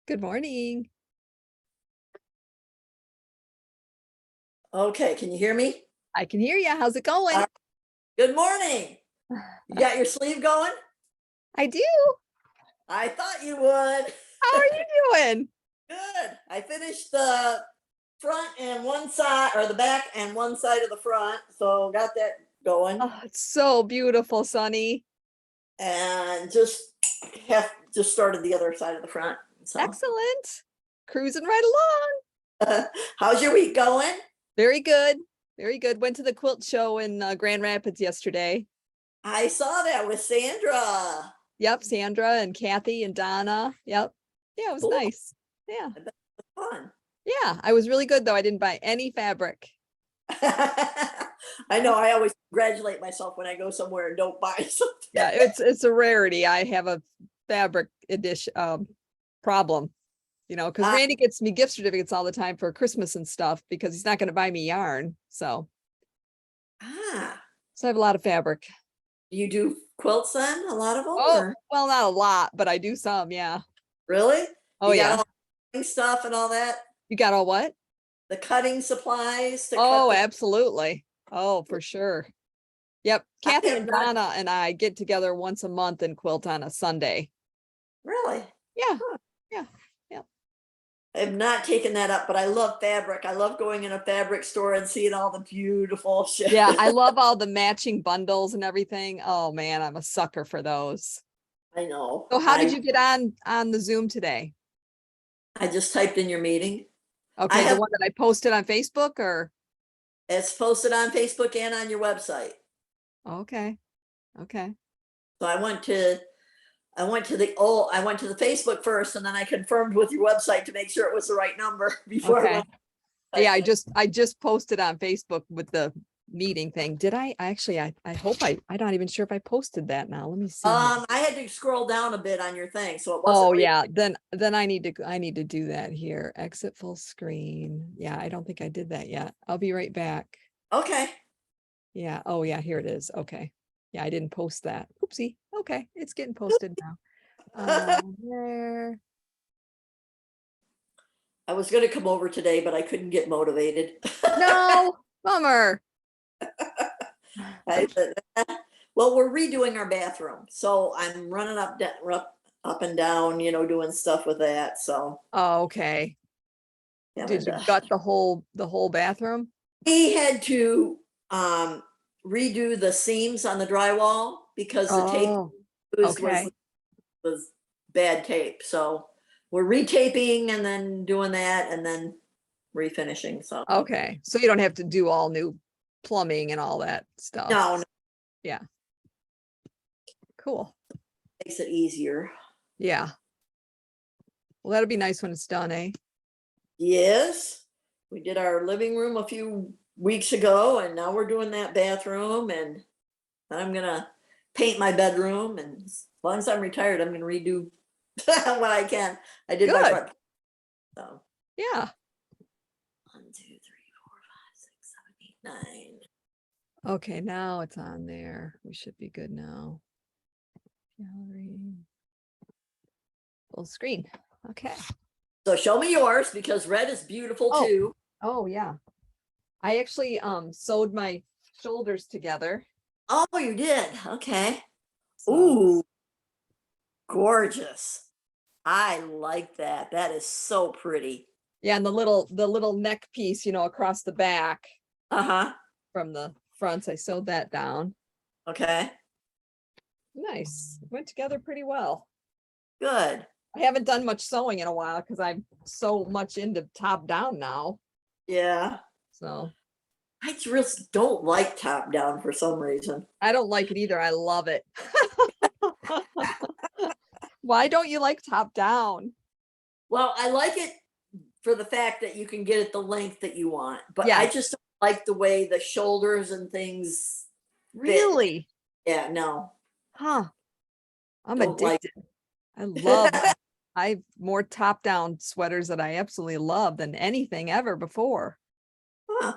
Good morning. Okay, can you hear me? I can hear you. How's it going? Good morning. You got your sleeve going? I do. I thought you would. How are you doing? Good. I finished the front and one side, or the back and one side of the front, so got that going. Oh, it's so beautiful, Sunny. And just started the other side of the front. So, Excellent. Cruising right along. how's your week going? Very good. Very good. Went to the quilt show in Grand Rapids yesterday. I saw that with Sandra. Yep, Sandra and Kathy and Donna. Yep. Yeah, it was Cool. nice. Yeah. I bet it was fun. Yeah, I was really good though. I didn't buy any fabric. I know. I always congratulate myself when I go somewhere and don't buy something. Yeah, it's a rarity. I have a fabric edition problem, because Randy gets me gift certificates all the time for Christmas and stuff because he's not going to buy me yarn. So I have a lot of fabric. You do quilts then? A lot of them? Oh, Or? well, not a lot, but I do some. Yeah. Really? Oh, You got yeah. all the cutting stuff and all that? You got all what? The cutting supplies to Oh, cut absolutely. Oh, for sure. Yep. Kathy have and not- Donna and I get together once a month and quilt on a Sunday. Really? Yeah. Huh. Yeah. I have not taken that up, but I love fabric. I love going in a fabric store and seeing all the beautiful shit. Yeah. I love all the matching bundles and everything. Oh man, I'm a sucker for those. I know. So how did you get on the Zoom today? I just typed in your meeting. Okay, the one that I posted on Facebook or? It's posted on Facebook and on your website. Okay. Okay. So I went to the Facebook first, and then I confirmed with your website to make sure it was the right number before I Okay. went. Yeah, I just posted on Facebook with the meeting thing. Did I actually, I hope I'm not even sure if I posted that now. Let me see. I had to scroll down a bit on your thing, so it Oh wasn't. yeah, then I need to do that here. Exit full screen. Yeah, I don't think I did that yet. I'll be right back. Okay. Yeah. Oh yeah, here it is. Okay. Yeah, I didn't post that. Oopsie. Okay, it's getting posted now. There. I was going to come over today, but I couldn't get motivated. No, bummer. Well, we're redoing our bathroom, so I'm running up and down, doing stuff with that. So Oh, okay. Did you gut the whole bathroom? we had to redo the seams on the drywall because the tape used Okay. was bad tape. So we're retaping and then doing that and then refinishing. So Okay. So you don't have to do all new plumbing and all that stuff. no, Yeah. Cool. makes it easier. Yeah. Well, that'll be nice when it's done, eh? Yes, we did our living room a few weeks ago, and now we're doing that bathroom, and then I'm gonna paint my bedroom, and as long as I'm retired, I'm gonna redo what I can. I did my Good. front. So Yeah. 1, 2, 3, 4, 5, 6, 7, 8, 9. Okay, now it's on there. We should be good now. Gallery. Full screen. Okay. So show me yours because red is beautiful Oh. too. Oh yeah. I actually sewed my shoulders together. Oh, you did. Okay. So. Ooh, gorgeous. I like that. That is so pretty. Yeah, and the little neck piece, across the back. From the fronts, I sewed that down. Okay. Nice. Went together pretty well. Good. I haven't done much sewing in a while because I'm so much into top down now. Yeah. So I just don't like top down for some reason. I don't like it either. I love it. Why don't you like top down? Well, I like it for the fact that you can get it the length that you want, but Yeah. I just don't like the way the shoulders and things fit. Really? Yeah, no. Huh. I'm Don't like addicted. I love I have more top down sweaters that I absolutely love than anything ever before. Huh.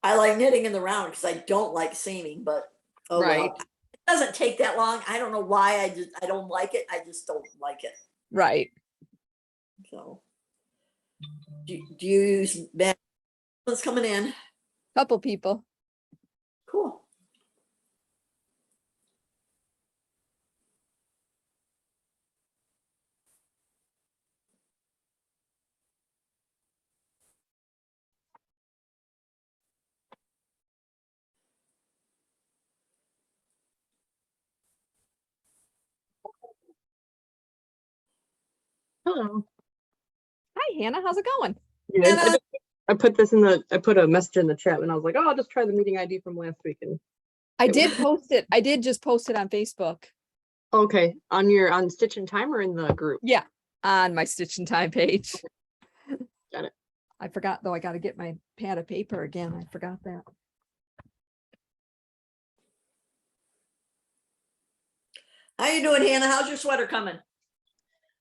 I like knitting in the round because I don't like seaming, but oh Right. well. It doesn't take that long. I don't know why. I don't like it. I just don't like it. Right. So do you use that? What's coming in? Couple people. Cool. Hello. Hi, Hannah. How's it going? Good. Anna. I put this in I put a message in the chat and I was like, oh, I'll just try the meeting ID from last week. And I did post it. I did just post it on Facebook. okay, on Stitch and Time or in the group? Yeah, on my Stitch and Time page. Got it. I forgot though. I got to get my pad of paper again. I forgot that. How you doing, Hannah? How's your sweater coming?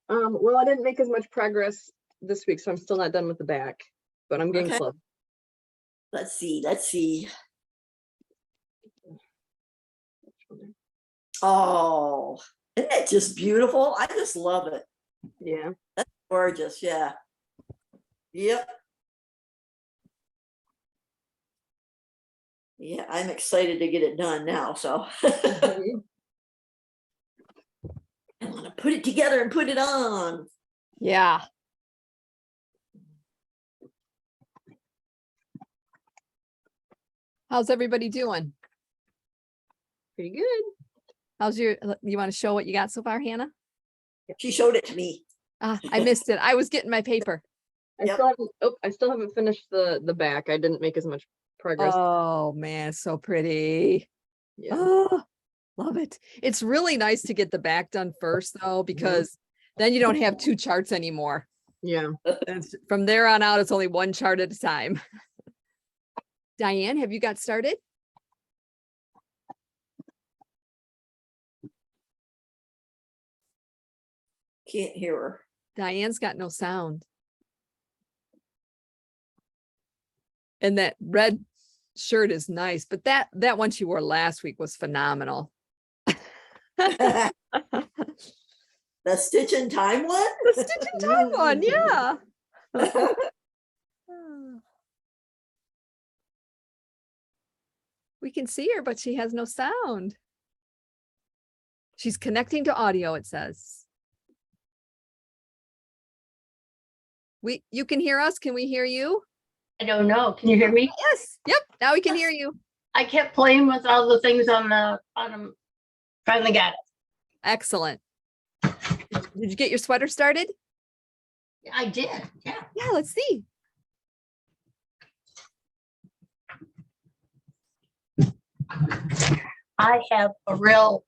Well, I didn't make as much progress this week, so I'm still not done with the back, but I'm getting Okay. close. Let's see. Let's see. Oh, isn't that just beautiful? I just love it. Yeah. That's gorgeous. Yeah. Yep. Yeah, I'm excited to get it done now. So Mhm. I want to put it together and put it on. Yeah. How's everybody doing? Pretty good. How's you want to show what you got so far, Hannah? She showed it to me. I missed it. I was getting my paper. Yep. I still haven't finished the back. I didn't make as much progress. Oh man, so pretty. Yeah. Oh, love it. It's really nice to get the back done first though, because then you don't have two charts anymore. Yeah. And from there on out, it's only one chart at a time. Diane, have you got started? Can't hear her. Diane's got no sound. And that red shirt is nice, but that one she wore last week was phenomenal. The Stitch in Time one? The Stitch in Time one, yeah. We can see her, but she has no sound. She's connecting to audio, it says. You can hear us. Can we hear you? I don't know. Can you hear me? Yes. Yep. Now we can hear you. I kept playing with all the things on the bottom. Finally got it. Excellent. Did you get your sweater started? I did. Yeah. Yeah, let's see. I have a real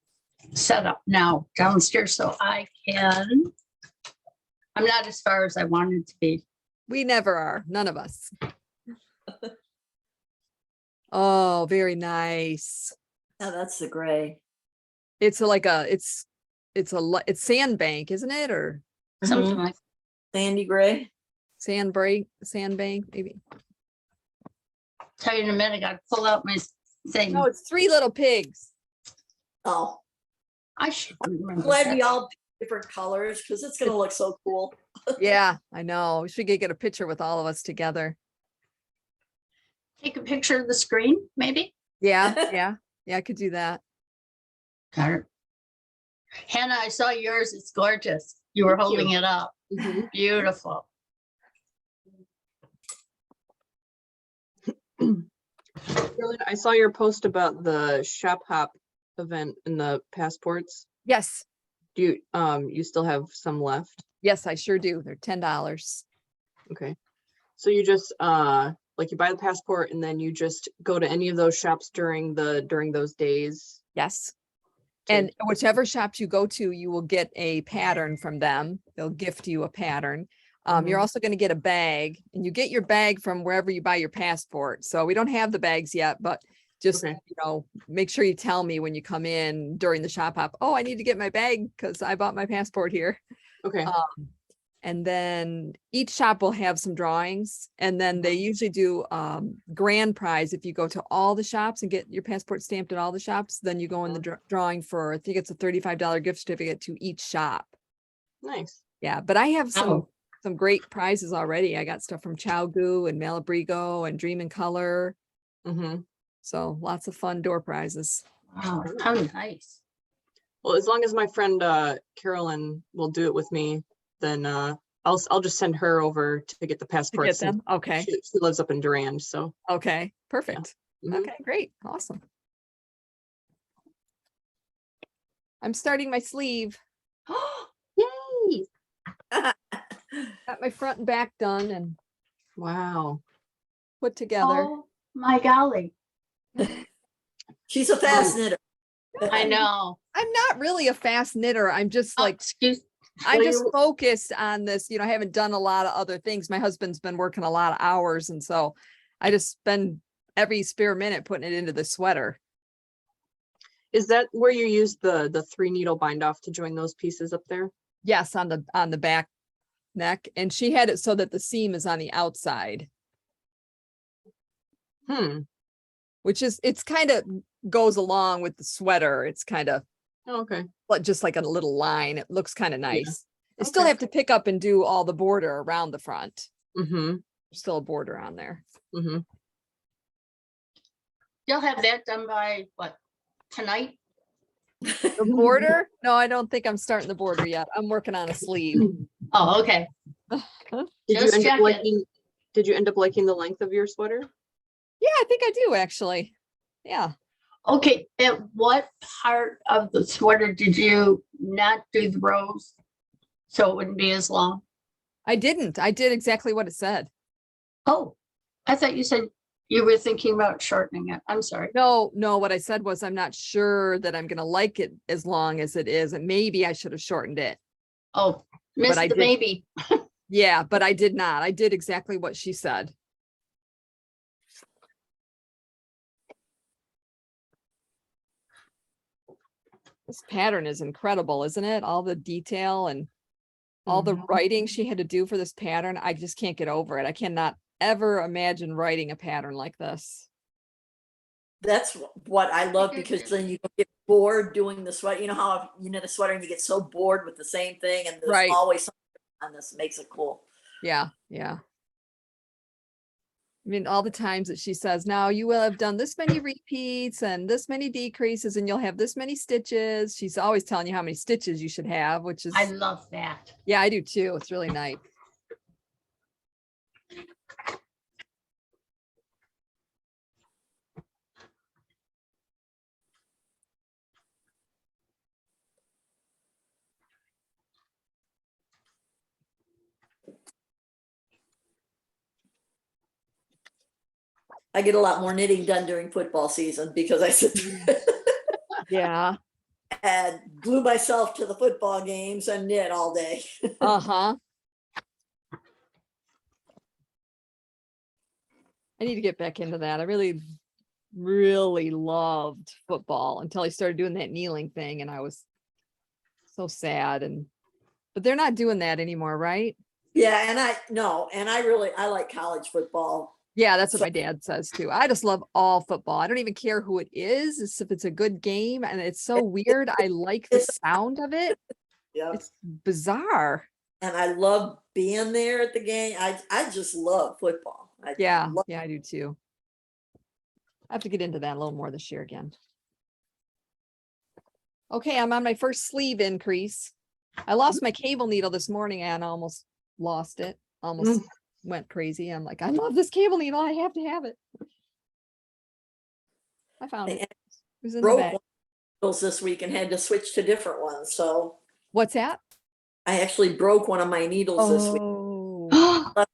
setup now downstairs, so I'm not as far as I wanted to be. We never are. None of us. Oh, very nice. Oh, that's the gray. It's it's sandbank, isn't it? Or Something like Sandy gray. sandbank, maybe. tell you in a minute. I got to pull out my thing. No, it's Three Little Pigs. Oh, I should remember glad that. we all pick different colors because it's gonna look so cool. Yeah, I know. We should get a picture with all of us together. Take a picture of the screen, maybe. Yeah, I could do that. Got it. Hannah, I saw yours. It's gorgeous. You were Thank you. holding it up. Mhm. Beautiful. I saw your post about the shop hop event and the passports. Yes, Do you still have some left? yes, I sure do. They're $10. Okay. So you just like you buy the passport and then you just go to any of those shops during those days. Yes. to- And whichever shops you go to, you will get a pattern from them. They'll gift you a pattern. You're Mhm. also going to get a bag, and you get your bag from wherever you buy your passport. So we don't have the bags yet, but just, Okay. make sure you tell me when you come in during the shop hop, oh, I need to get my bag because I bought my passport here. Okay. And then each shop will have some drawings, and then they usually do grand prize. If you go to all the shops and get your passport stamped at all the shops, then you go in the drawing for, I think it's a $35 gift certificate to each shop. Nice. Yeah, but I have Oh. some great prizes already. I got stuff from Goo and Malabrigo and Dream in Color. Mm-hmm. So lots of fun door prizes. Wow, how nice. Well, as long as my friend Carolyn will do it with me, then I'll just send her over to get the To passports. get since them. Okay. She lives up in Durand, so Okay. Perfect. mhm. Okay, great. Awesome. I'm starting my sleeve. Yay! Got my front and back done and Wow. put together. Oh, my golly. She's a fast knitter. I know. I'm not really a fast knitter. I'm just Oh, like, excuse. I'm will just you- focused on this. I haven't done a lot of other things. My husband's been working a lot of hours. And so I just spend every spare minute putting it into the sweater. Is that where you use the 3 needle bind off to join those pieces up there? Yes, on the back neck. And she had it so that the seam is on the outside, which is, it's kind of goes along with the sweater. It's kind of Oh, okay. just like a little line. It looks kind of nice. I still Okay. have to pick up and do all the border around the front. Mm-hmm. There's still a border on there. Mm-hmm. You'll have that done by what, tonight? The border? No, I don't think I'm starting the border yet. I'm working on a sleeve. Oh, okay. Did you Just end up checking. liking? Did you end up liking the length of your sweater? Yeah, I think I do actually. Yeah. Okay, at what part of the sweater did you not do the rows? So it wouldn't be as long? I didn't. I did exactly what it said. Oh, I thought you said you were thinking about shortening it. I'm sorry. No, what I said was I'm not sure that I'm gonna like it as long as it is, and maybe I should have shortened it. Oh, missed I the did- maybe. Yeah, but I did not. I did exactly what she said. This pattern is incredible, isn't it? All the detail and all the writing she had to do for this pattern. I just can't get over it. I cannot ever imagine writing a pattern like this. That's what I love, because then you don't get bored doing the sweater. You know how you knit a sweater and you get so bored with the same thing, and there's Right. always something on this. Makes it cool. Yeah, yeah. I mean, all the times that she says, now you will have done this many repeats and this many decreases and you'll have this many stitches. She's always telling you how many stitches you should have, which is, I love that. yeah, I do too. It's really nice. I get a lot more knitting done during football season because I sit there Yeah. and glue myself to the football games and knit all day. Uh-huh. I need to get back into that. I really loved football until I started doing that kneeling thing and I was so sad. But they're not doing that anymore, right? Yeah, and I like college football. Yeah, that's what So- my dad says too. I just love all football. I don't even care who it is, if it's a good game. And it's so weird. I like the sound of it. Yeah. It's bizarre. And I love being there at the game. I just love football. Yeah, love- yeah, I do too. I have to get into that a little more this year again. Okay, I'm on my first sleeve increase. I lost my cable needle this morning and almost lost it. Almost went crazy. I'm like, I love this cable needle. I have to have it. I found it. It was in the broke bag. one of those this week and had to switch to different ones. So What's that? I actually broke one of my needles this week. Oh,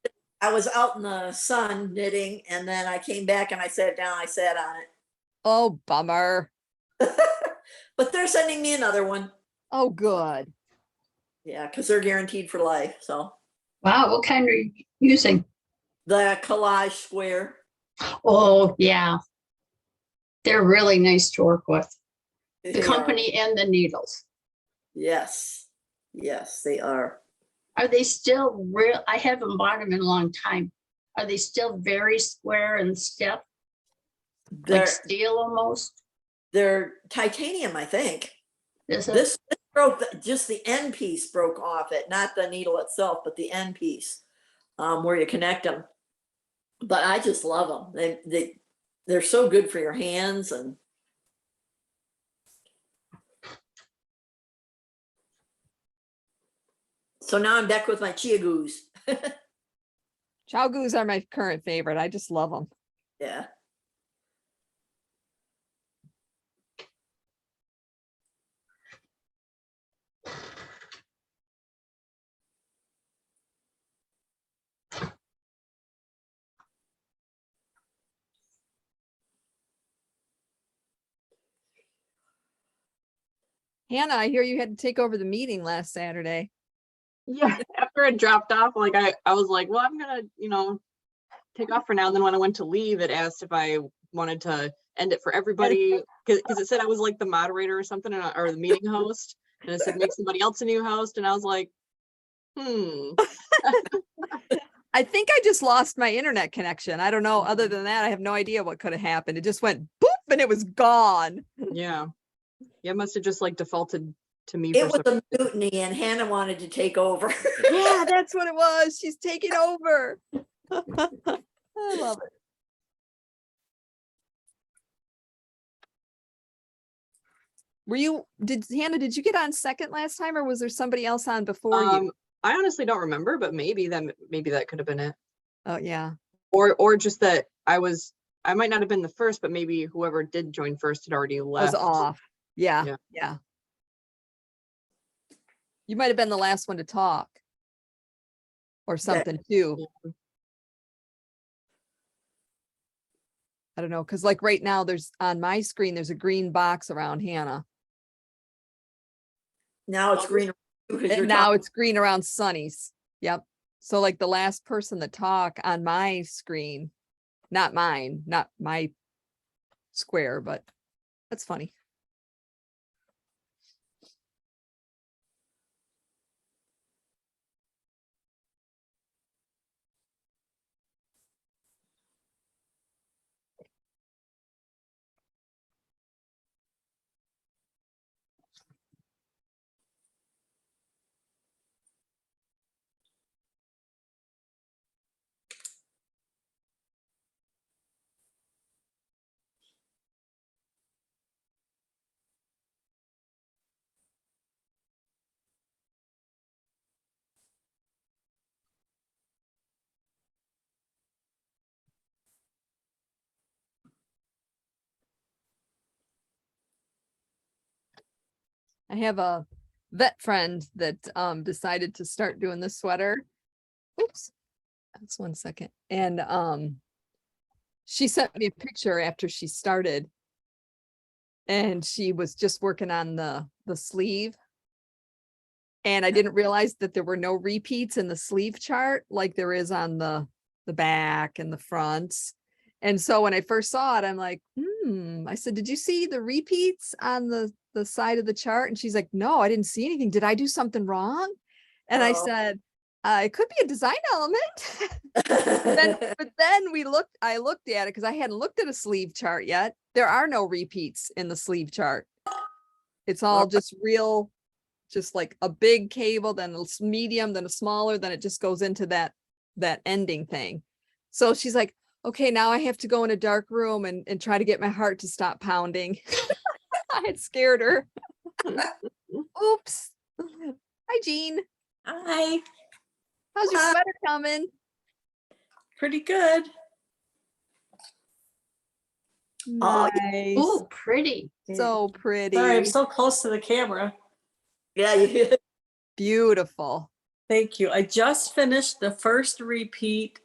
I was out in the sun knitting, and then I came back and I sat down, I sat on oh, bummer. it. But they're sending me another one. Oh, good. Yeah, because they're guaranteed for life. So Wow, what kind are you using? the collage square. Oh, yeah. They're really nice to work with. They The are. company and the needles. Yes. Yes, they are. Are they still real? I haven't bought them in a long time. Are they still very square and stiff, They're like steel almost? they're titanium, I think. Is it? This just the end piece broke off it, not the needle itself, but the end piece, where you connect them. But I just love them. They're so good for your hands. And so now I'm back with my chia goos. Chow goos are my current favorite. I just love them. Yeah. Hannah, I hear you had to take over the meeting last Saturday. Yeah, after it dropped off, like I was like, well, I'm gonna, take off for now. And then when I went to leave, it asked if I wanted to end it for everybody because it said I was like the moderator or something, or the meeting host, and it said make somebody else a new host, and I was like, I think I just lost my internet connection. I don't know. Other than that, I have no idea what could have happened. It just went boop and it was gone. yeah, it must have just like defaulted to me. It was a mutiny and Hannah wanted to take over. Yeah, that's what it was. She's taking over. I love it. Hannah, did you get on second last time, or was there somebody else on before you? I honestly don't remember, but maybe that could have been it. Oh yeah. Or just that I might not have been the first, but maybe whoever did join first had already left. Was off. Yeah. You might have been the last one to talk or something too. Yeah. I don't know, because like right now there's on my screen, there's a green box around Hannah. Now it's green. And now it's green around Sunny's. Yep. So like the last person to talk on my screen, not mine, not my square, but that's funny. I have a vet friend that decided to start doing this sweater. Oops, that's 1 second. And she sent me a picture after she started, and she was just working on the sleeve. And I didn't realize that there were no repeats in the sleeve chart like there is on the back and the fronts. And so when I first saw it, I'm like, I said, did you see the repeats on the side of the chart? And she's like, no, I didn't see anything. Did I do something wrong? And I said, it could be a design element. But then I looked at it because I hadn't looked at a sleeve chart yet. There are no repeats in the sleeve chart. It's all just real, just like a big cable, then a medium, then a smaller, then it just goes into that ending thing. So she's like, okay, now I have to go in a dark room and try to get my heart to stop pounding. I had scared her. Oops. Hi, Jean. Hi, How's your sweater coming? pretty good. Oh, Nice. Oh, pretty. So pretty. Sorry, I'm so close to the camera. yeah, you Beautiful. Thank you. I just finished the first repeat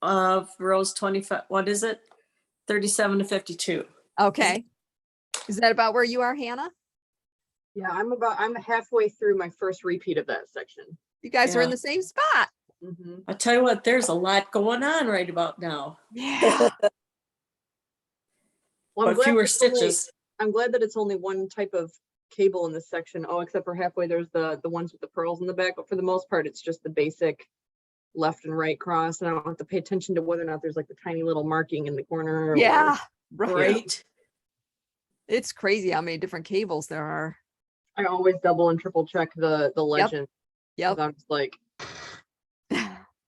of rows 25. What is it? 37 to 52. Okay. Is that about where you are, Hannah? Yeah, I'm halfway through my first repeat of that section. You guys are in Yeah. the same spot. I'll tell you what, there's a lot going on right about now. Yeah. Well, But fewer stitches. I'm glad that it's only one type of cable in this section. Oh, except for halfway, there's the ones with the pearls in the back. But for the most part, it's just the basic left and right cross. And I don't have to pay attention to whether or not there's like the tiny little marking in the corner. Yeah. Right. It's crazy how many different cables there are. I always double and triple check the legend. 'Cause Yep. I'm just like,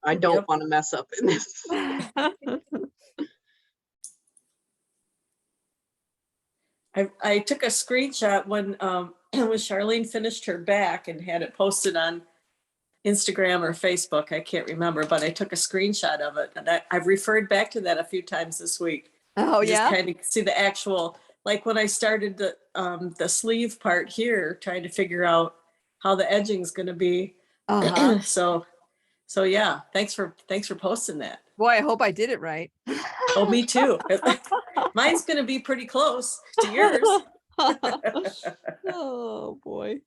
I don't Yep. want to mess up in this. I took a screenshot when when Charlene finished her back and had it posted on Instagram or Facebook. I can't remember, but I took a screenshot of it, and I've referred back to that a few times this week. Oh, Just yeah. kind of see the actual, like when I started the sleeve part here, trying to figure out how the edging's going to be. Uh-huh. So yeah, thanks for posting that. Boy, I hope I did it right. Oh, me too. Mine's going to be pretty close to yours. Oh, boy.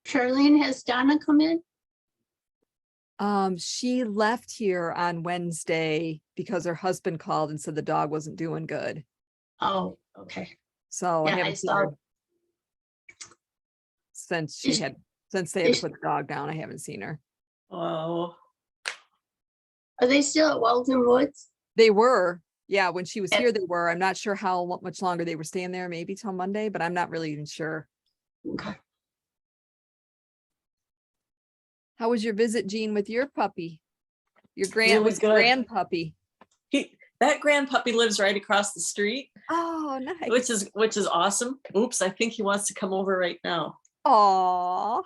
Charlene, has Donna come in? She left here on Wednesday because her husband called and said the dog wasn't doing good. Oh, okay. So I Yeah, I haven't seen saw. her since they had to put the dog down. I haven't seen her. Oh, Are they still at Weldon Woods? They were, yeah, when she was Yep. here, they were. I'm not sure how much longer they were staying there, maybe till Monday, but I'm not really even sure. Okay. How was your visit, Jean, with your puppy? Your Really good. grand puppy. that grand puppy lives right across the street, Oh, nice. which is awesome. Oops, I think he wants to come over right now. Aw.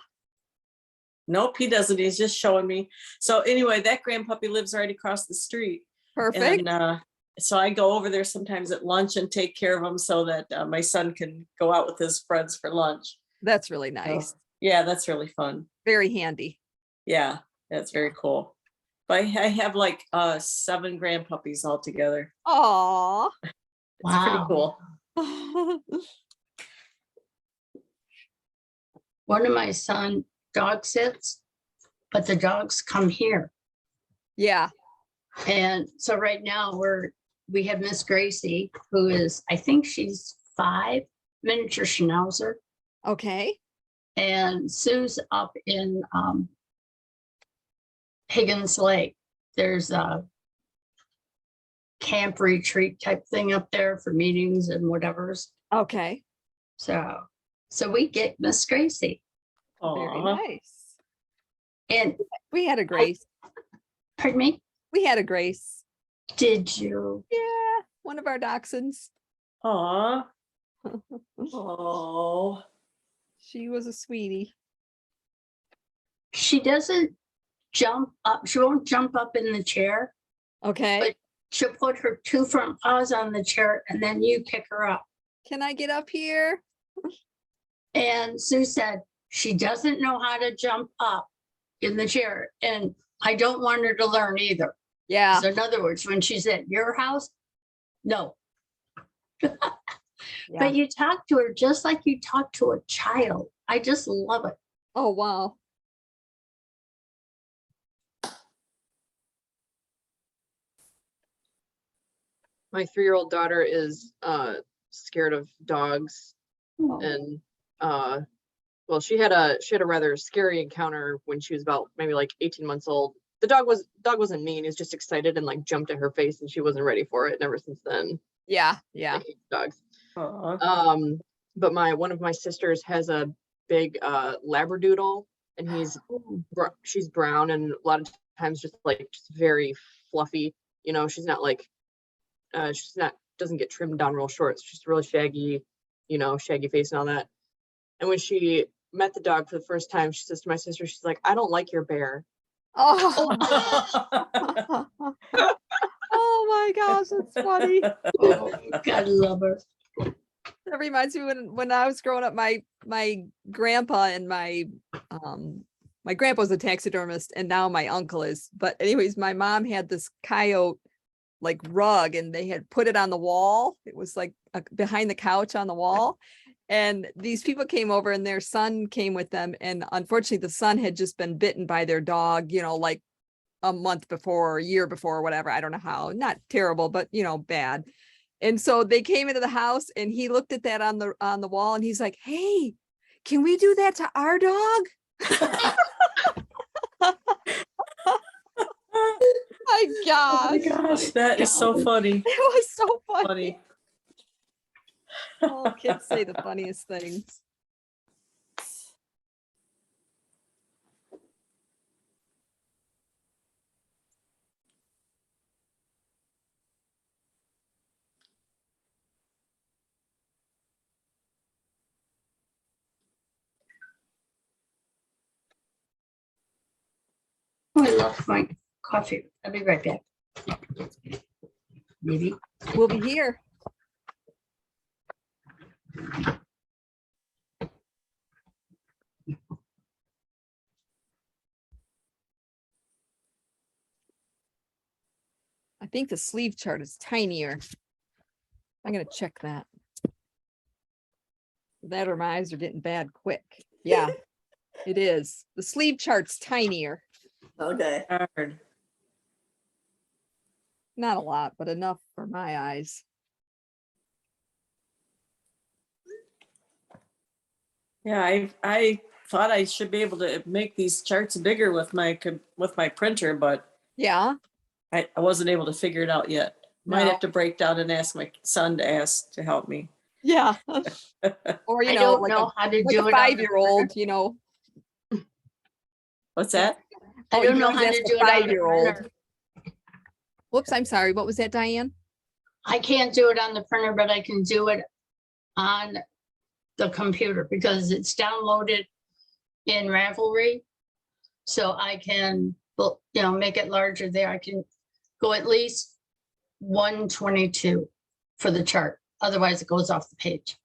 Nope, he doesn't. He's just showing me. So anyway, that grand puppy lives right across the street. Perfect. And so I go over there sometimes at lunch and take care of him so that my son can go out with his friends for lunch. That's really nice. Yeah, that's really fun. Very handy. Yeah, that's very cool. But I have like 7 grandpuppies altogether. Aw. It's pretty cool. One of my son dog sits, but the dogs come here. Yeah. And so right now we have Miss Gracie, who is, I think she's 5, miniature Schnauzer. Okay. And Sue's up in Higgins Lake. There's a camp retreat type thing up there for meetings and whatever's. Okay. So we get Miss Gracie. Very Aw. nice. And We had a Grace. pardon me, We had a Grace. did you? Yeah. One of our dachshunds. Aw. Oh, She was a sweetie. She doesn't jump up. She won't jump up in the chair. Okay. But she'll put her 2 front paws on the chair and then you pick her up. Can I get up here? And Sue said she doesn't know how to jump up in the chair. And I don't want her to learn either. Yeah. So in other words, when she's at your house, no. But you talk to her just like you talk to a child. I just love it. Oh, wow. My 3-year-old daughter is scared of dogs, Oh, and well, she had a rather scary encounter when she was about maybe like 18 months old. The dog wasn't mean, he was just excited and like jumped in her face, and she wasn't ready for it. And ever since then, Yeah. I Yeah. hate dogs. Aw. But one of my sisters has a big Labradoodle, and she's brown, and a lot of times just very fluffy. You know, she's not doesn't get trimmed down real short. It's just really shaggy, shaggy face and all that. And when she met the dog for the first time, she says to my sister, she's like, "I don't like your bear." Oh. Oh my gosh, that's funny. oh, God love her. That reminds me when I was growing up, my grandpa and my grandpa was a taxidermist, and now my uncle is. But anyways, my mom had this coyote like rug, and they had put it on the wall. It was like behind the couch on the wall. And these people came over, and their son came with them. And unfortunately, the son had just been bitten by their dog, like a month before or a year before or whatever. I don't know how, not terrible, but bad. And so they came into the house, and he looked at that on the wall, and he's like, "Hey, can we do that to our dog?" my Oh gosh. my gosh, that is so funny. It was so funny. Funny. Oh, kids say the funniest things. I love my coffee. I'll be right back. Maybe. We'll be here. I think the sleeve chart is tinier. I'm gonna check that. That or my eyes are getting bad quick. Yeah, it is. The sleeve chart's tinier. Okay. Hard. Not a lot, but enough for my eyes. Yeah, I thought I should be able to make these charts bigger with my printer, but Yeah, I wasn't able to figure it out yet. Might No. have to break down and ask my son to help me. yeah. Or, I don't know how to like do a it. on the 5-year-old, printer. What's that? I Oh, you don't know always how ask to a do it on the 5-year-old. printer. Whoops, I'm sorry. What was that, Diane? I can't do it on the printer, but I can do it on the computer because it's downloaded in Ravelry. So I can, make it larger there. I can go at least 122 for the chart. Otherwise it goes off the page.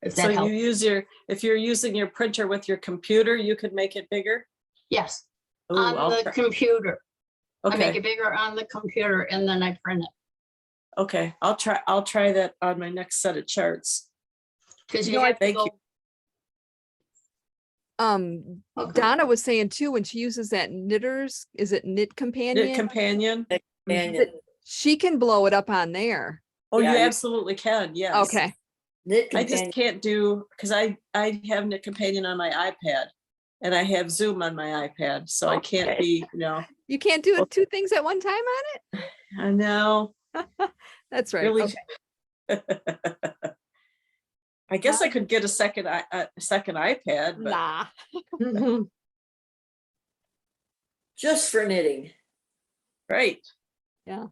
If So that you helps. use if you're using your printer with your computer, you could make it bigger? Yes, Ooh, on the try- computer. I make Okay, it bigger on the computer and then I print it. okay. I'll try that on my next set of charts. Because You you know, I have to thank go. you. Okay. Donna was saying too, when she uses that knitters, is it Knit Companion? Knit Companion. Companion. She can blow it up on there. Oh, Yeah, you you- absolutely can. Yes. Okay. Knit I just companion. can't do, because I have Knit Companion on my iPad and I have Zoom on my iPad, so I can't Okay. be, You can't do two things at one time on it? I know, That's right. really. Okay. I guess I could get a second iPad, but Nah. Just for knitting. right. Yeah.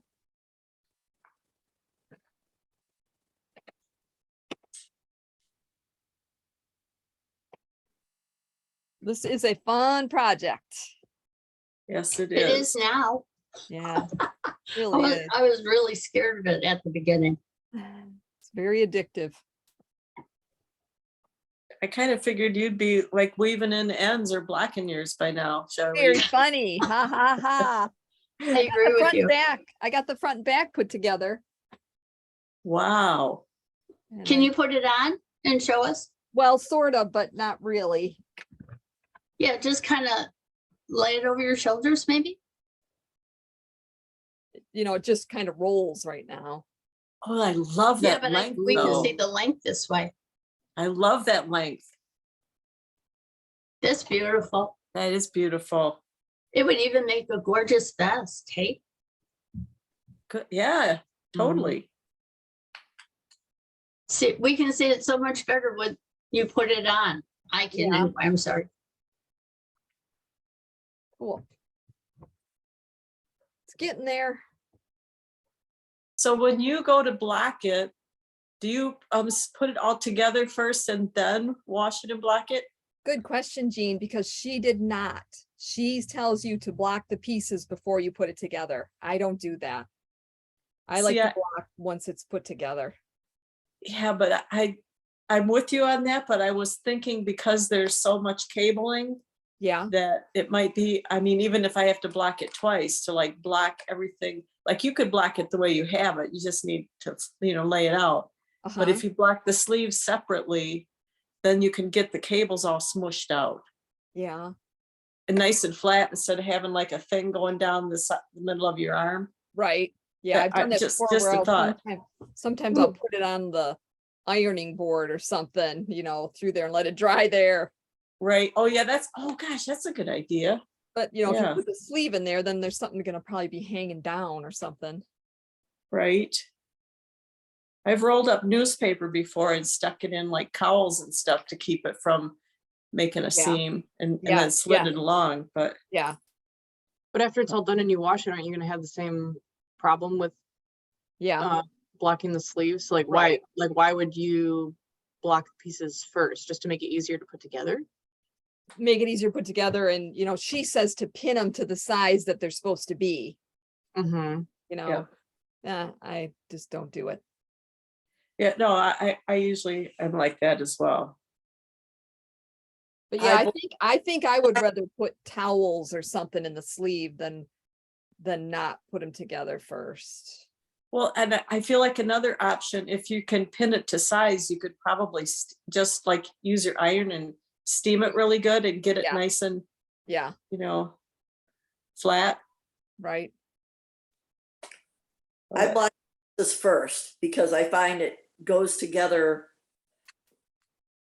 This is a fun project. Yes, it It is. is now. Yeah, I really was, is. I was really scared of it at the beginning. It's very addictive. I kind of figured you'd be like weaving in ends or blacking yours by now, Very Charlene. funny. Ha ha ha. I agree with Front you. and back. I got the front and back put together. Wow. and Can I- you put it on and show us? Well, sort of, but not really. Yeah, just kind of lay it over your shoulders, maybe? It just kind of rolls right now. Oh, I love Yeah, that but length. we can though. see the length this way. I love that length. That's beautiful. That is beautiful. It would even make a gorgeous vest, hey? Good. Yeah, totally. See, we can see it so much better when you put it on. I can, Yeah. anyway, I'm sorry. Cool. It's getting there. So when you go to black it, do you put it all together first and then wash it and black it? Good question, Jean, because she did not. She tells you to block the pieces before you put it together. I don't do that. I like See, to block once it's put together. Yeah, but I'm with you on that, but I was thinking because there's so much cabling Yeah, that it might be, I mean, even if I have to block it twice to like block everything, like you could block it the way you have it, you just need to, lay it out. But uh-huh. if you block the sleeves separately, then you can get the cables all smushed out Yeah, and nice and flat instead of having like a thing going down the middle of your arm. right. Yeah, I've done that Just before where a I'll thought. sometimes I'll put it on the ironing board or something, through there and let it dry there. Right. Oh yeah, oh gosh, that's a good idea. But if Yeah. you put the sleeve in there, then there's something gonna probably be hanging down or something. Right. I've rolled up newspaper before and stuck it in like cowls and stuff to keep it from making a seam and Yeah, then slid yeah. it along, but Yeah, But after it's all done and you wash it, aren't you gonna have the same problem with yeah. blocking the sleeves? Like Right. why would you block the pieces first, just to make it easier to put together? Make it easier to put together, and she says to pin them to the size that they're supposed to be. Mm-hmm. I just don't do it. yeah, no, I usually am like that as well. But yeah, I I think I would rather put towels or something in the sleeve than not put them together first. Well, and I feel like another option, if you can pin it to size, you could probably just like use your iron and steam it really good and get it Yeah. nice and, Yeah, flat. right. I block this first because I find it goes together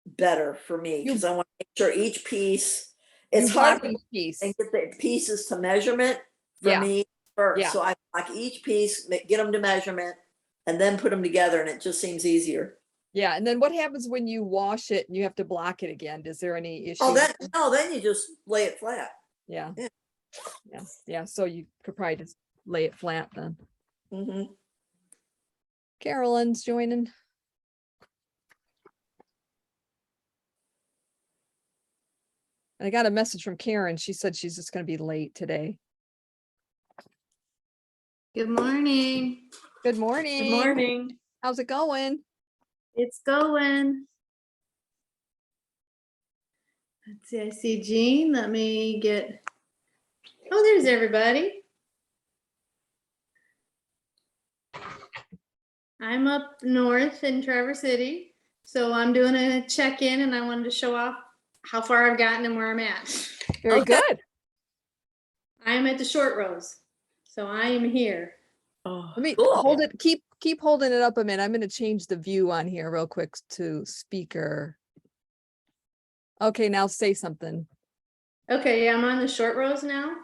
better for me, because I want to make sure each piece, it's You hard block to each piece. and get the pieces to measurement for Yeah. me first. Yeah. So I block each piece, get them to measurement, and then put them together, and it just seems easier. Yeah, and then what happens when you wash it and you have to block it again? Is there any issue? Oh, then you just lay it flat. Yeah. Yeah. Yeah. So you could probably just lay it flat then. Mhm. Carolyn's joining. I got a message from Karen. She said she's just going to be late today. Good morning. Good morning. Good morning. How's it going? It's going. Let's see, I see Jean. Let me get, oh, there's everybody. I'm up north in Traverse City, so I'm doing a check-in and I wanted to show off how far I've gotten and where I'm at. Very Okay. good. I'm at the short rows, so I am here. Oh, Let me Cool. hold it. Keep holding it up a minute. I'm going to change the view on here real quick to speaker. Okay, now say something. Okay, yeah, I'm on the short rows now.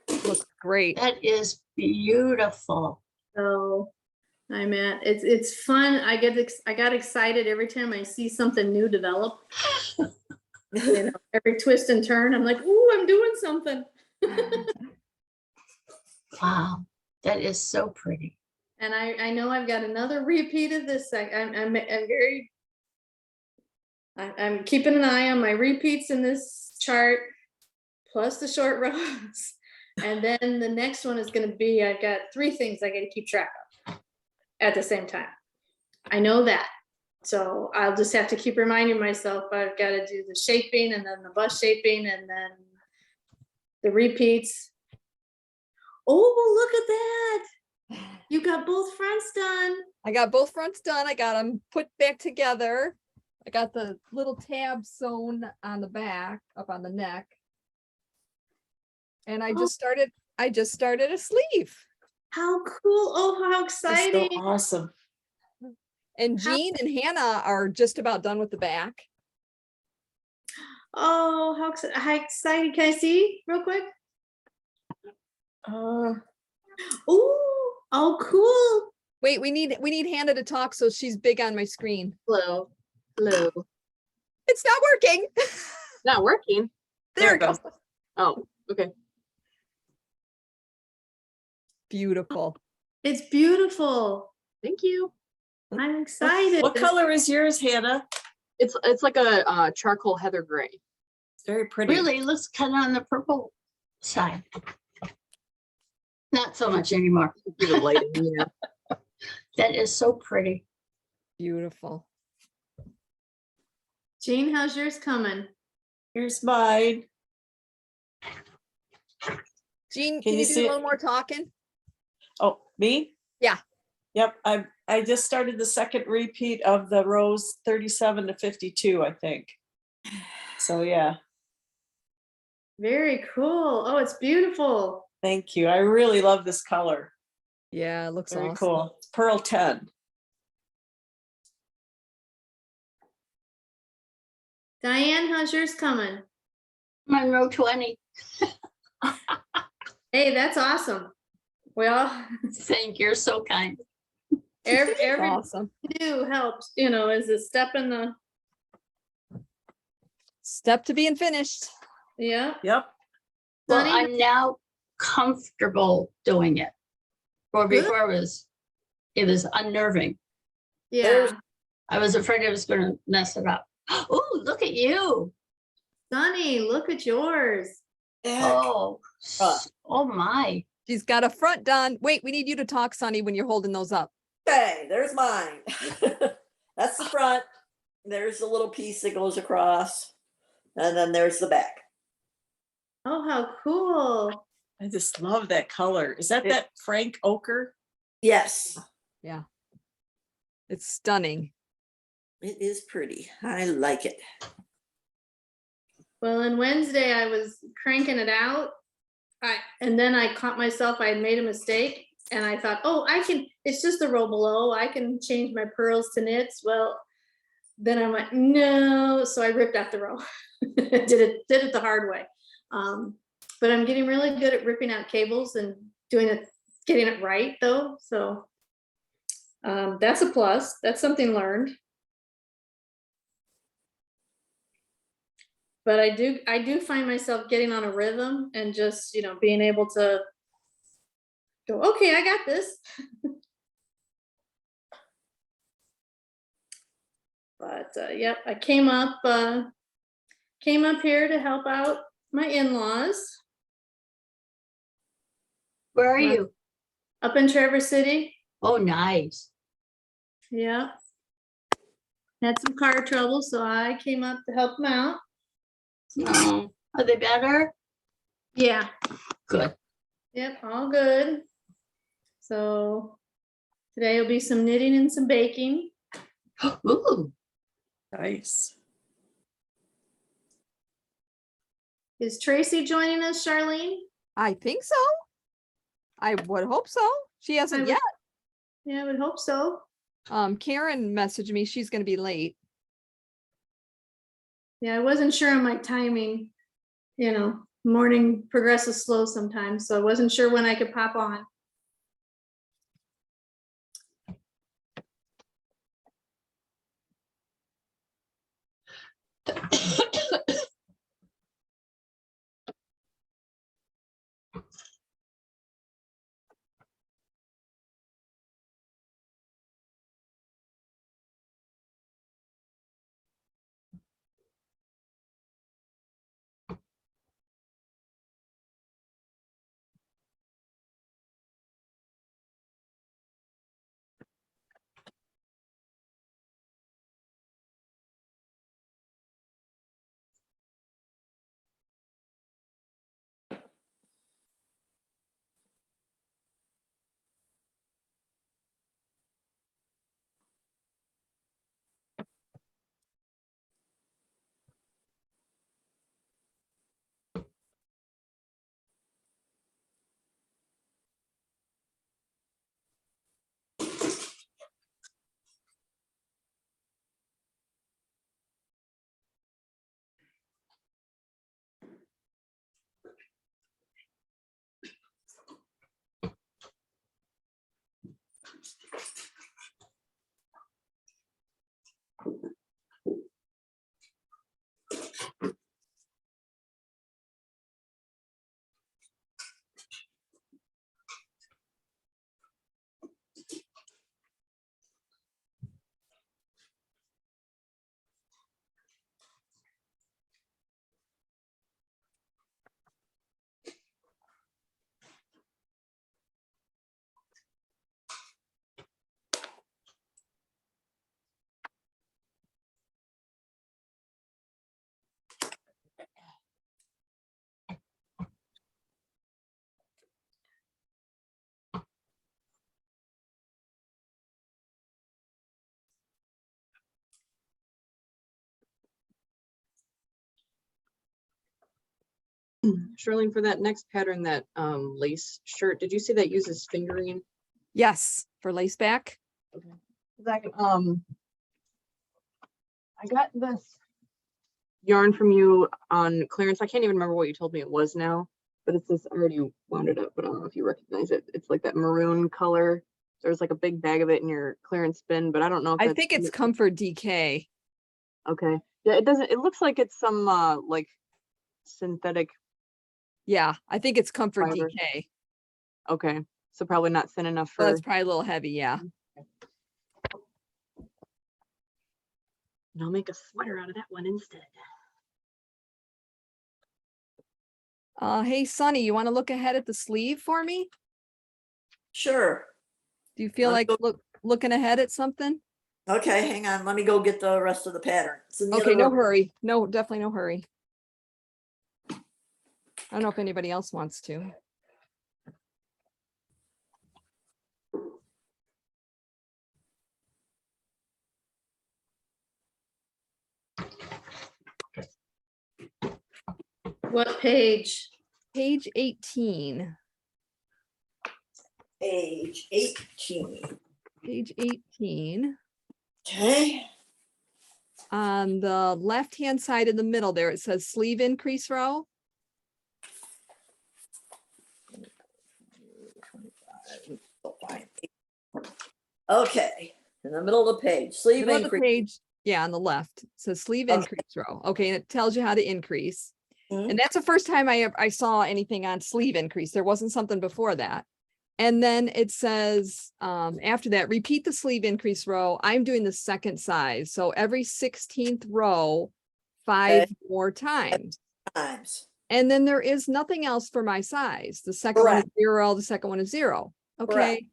Looks great. That is beautiful. So I'm at, it's fun. I got excited every time I see something new develop. Every twist and turn, I'm like, ooh, I'm doing something. Wow, that is so pretty. And I know I've got another repeat of this. I'm keeping an eye on my repeats in this chart, plus the short rows. And then the next one is gonna be, I've got 3 things I gotta keep track of at the same time. I know that. So I'll just have to keep reminding myself, I've gotta do the shaping and then the bust shaping and then the repeats. Oh, look at that. You got both fronts done. I got both fronts done. I got them put back together. I got the little tab sewn on the back, up on the neck. And I just started a sleeve. How cool. Oh, how that's so exciting. awesome. And Jean and Hannah are just about done with the back. Oh, how exciting. Can I see real quick? Uh, Oh, cool. Wait, we need Hannah to talk, so she's big on my screen. Hello. Hello. It's not working. Not working. There it goes. Oh, okay. Beautiful. It's beautiful. Thank you. I'm excited. what color is yours, Hannah? It's like a charcoal heather gray. It's very pretty. Really looks kind of on the purple side. Not so much anymore. Give it light in here. That is so pretty. Beautiful. Jean, how's yours coming? Here's mine. Jean, Can can you you do see a it? little more talking? Oh, me? Yeah. Yep, I just started the second repeat of the rows 37 to 52, I think. So yeah, Very cool. Oh, it's beautiful. thank you. I really love this color. Yeah, it looks Very awesome. cool. It's Pearl 10. Diane, how's yours coming? I'm on row 20. Hey, that's awesome. Well, Thank you, you're so kind. every Awesome. do helps, you know, is a step in the, Step to being finished. yeah. Yep. Well, Sunny? I'm now comfortable doing it. Or Good. before it was unnerving. Yeah, I was afraid I was gonna mess it up. Oh, look at you. Sunny, look at yours. Oh, oh my. She's got a front done. Wait, we need you to talk, Sonny, when you're holding those up. Okay, there's mine. That's the front. There's the little piece that goes across. And then there's the back. Oh, how cool. I just love that color. Is that Frank ochre? Yes, Yeah. It's stunning. it is pretty. I like it. Well, on Wednesday, I was cranking it out. And then I caught myself, I had made a mistake. And I thought, oh, it's just the row below. I can change my pearls to knits. Well, then I'm like, no. So I ripped out the row. did it the hard way. But I'm getting really good at ripping out cables and getting it right though. So that's a plus. That's something learned. But I do find myself getting on a rhythm and just, you know, being able to go, okay, I got this. But yep, I came up here to help out my in-laws Where are Well- you? up in Traverse City. Oh, nice. Yeah. Had some car trouble, so I came up to help them out. Oh, are they better? Yeah. Good. Yep, all good. So today will be some knitting and some baking. Ooh, Nice. Is Tracy joining us, Charlene? I think so. I would hope so. She hasn't would- yet. Yeah, I would hope so. Karen messaged me. She's going to be late. Yeah, I wasn't sure on my timing. You know, morning progresses slow sometimes, so I wasn't sure when I could pop on. Charlene, for that next pattern, that lace shirt, did you say that uses fingering? Yes, for lace back. I got this yarn from you on clearance. I can't even remember what you told me it was now, but it's this, I already wound it up, but I don't know if you recognize it. It's like that maroon color. There's like a big bag of it in your clearance bin, but I don't know if I that's think it's Comfort DK. okay. Yeah, it doesn't, it looks like it's some like synthetic. Yeah, I think it's Comfort Fiber. DK. Okay. So probably not thin enough So for that's probably a little heavy, yeah. and I'll make a sweater out of that one instead. Hey, Sonny, you want to look ahead at the sleeve for me? Sure. Do you feel Wanna like looking ahead at something? Okay, hang on. Let me go get the rest of the pattern. It's in the Okay, other no room. hurry. No, definitely no hurry. I don't know if anybody else wants to. What page? Page 18. Page 18. Page 18. Okay. On the left-hand side in the middle there, it says sleeve increase row. Okay, in the middle of the page, sleeve Middle of the increase. page, yeah, on the left, it says sleeve Okay. increase row. Okay, and it tells you how to increase. Mhm. And that's the first time I saw anything on sleeve increase. There wasn't something before that. And then it says, after that, repeat the sleeve increase row. I'm doing the second size. So every 16th row, 5 more times. Times. And then there is nothing else for my size. The second one is Correct. 0, the second one is 0. Okay.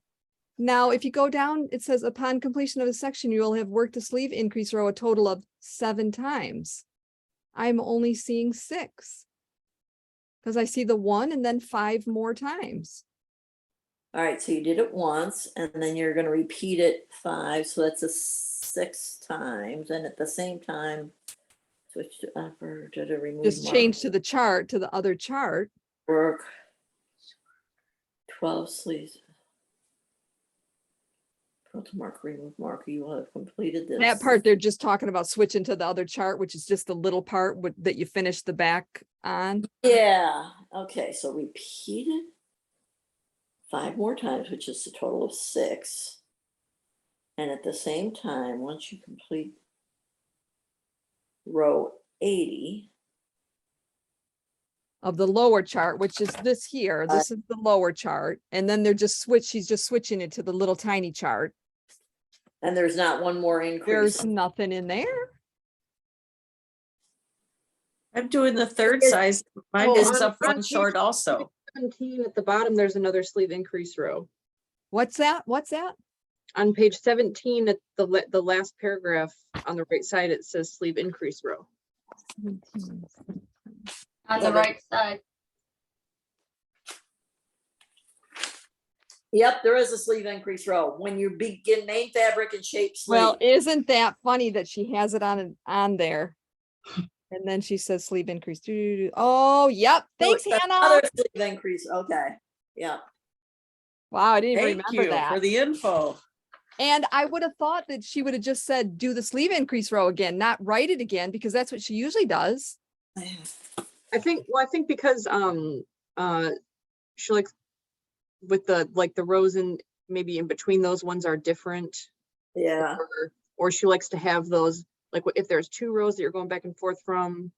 Now, if you go down, it says upon completion of a section, you will have worked the sleeve increase row a total of 7 times. I'm only seeing 6. Because I see the 1 and then 5 more times. All right, so you did it once and then you're gonna repeat it 5, so that's a 6 times, and at the same time, switch to upper to remove. Just change to the chart, to the other chart. Work 12 sleeves. Put to mark, remove marker, you will have completed this. That part, they're just talking about switching to the other chart, which is just the little part that you finish the back on. Yeah, okay, so repeat it 5 more times, which is a total of 6. And at the same time, once you complete row 80, Of the lower chart, which is this here. This is the lower chart. And then she's just switching it to the little tiny chart. and there's not one more increase. There's nothing in there. I'm doing the third It's- size. Mine Oh, is on- up on one page short also. 17 at the bottom, there's another sleeve increase row. What's that? What's that? On page 17 at the last paragraph on the right side, it says sleeve increase row. On the right side. Yep, there is a sleeve increase row. When you begin main fabric and shape sleeve. Well, isn't that funny that she has it on there? And then she says sleeve increase. Oh, yep. Thanks, So it's Hannah. another sleeve increase, okay, yeah. Wow, I didn't even Thank remember you that. for the info. And I would have thought that she would have just said, do the sleeve increase row again, not write it again, because that's what she usually does. I think because she likes with the rows in maybe in between those ones are different, Yeah, or she likes to have those, like if there's 2 rows that you're going back and forth from,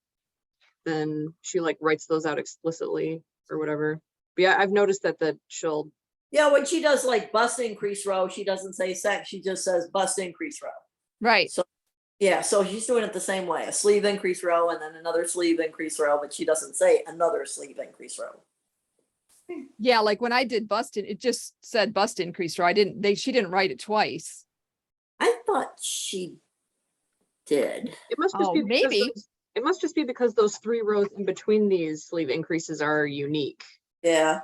then she like writes those out explicitly or whatever. But yeah, I've noticed that she'll, yeah, when she does like bust increase row, she doesn't say sec, she just says bust increase row. Right. So, yeah, so she's doing it the same way, a sleeve increase row and then another sleeve increase row, but she doesn't say another sleeve increase row. Yeah, like when I did bust it just said bust increase row. She didn't write it twice. I thought she did. it must just Oh, be because maybe. it must just be because those 3 rows in between these sleeve increases are unique. Yeah,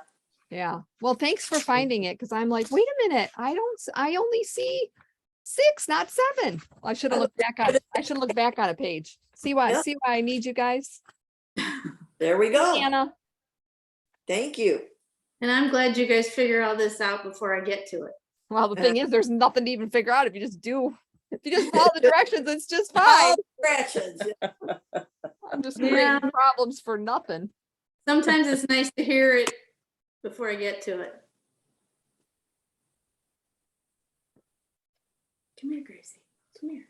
Yeah. Well, thanks for finding it, because I'm like, wait a minute, I only see 6, not 7. Well, I should have looked back on a page. See why I need you guys? there we go. Anna. Thank you. And I'm glad you guys figure all this out before I get to it. Well, the thing is, there's nothing to even figure out if you just follow the directions, it's just All fine. directions. I'm just Yeah. creating problems for nothing. Sometimes it's nice to hear it before I get to it. Come here, Gracie. Come here.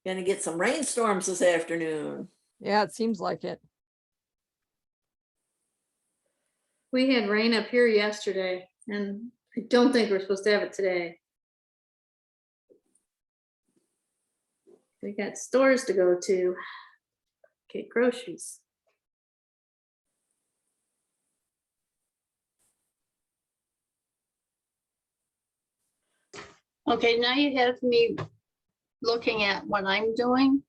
Gonna get some rainstorms this afternoon. Yeah, it seems like it. We had rain up here yesterday, and I don't think we're supposed to have it today. We got stores to go to, get groceries. Okay, now you have me looking at what I'm doing.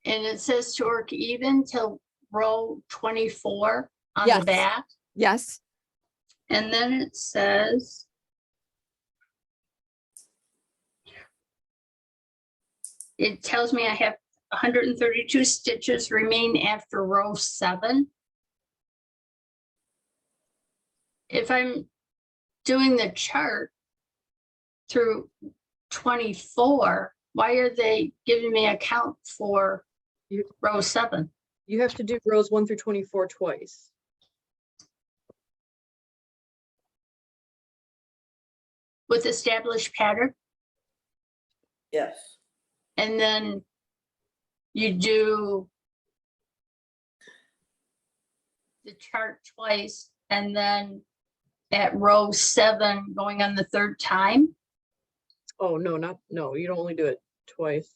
And it says to work even till row 24 on Yes. the back. Yes. And then it says, it tells me I have 132 stitches remain after row 7. If I'm doing the chart through 24, why are they giving me a count for row 7? You have to do rows 1 through 24 twice. With established pattern? Yes. And then you do the chart twice, and then at row 7 going on the 3rd time. Oh, no, you don't only do it twice.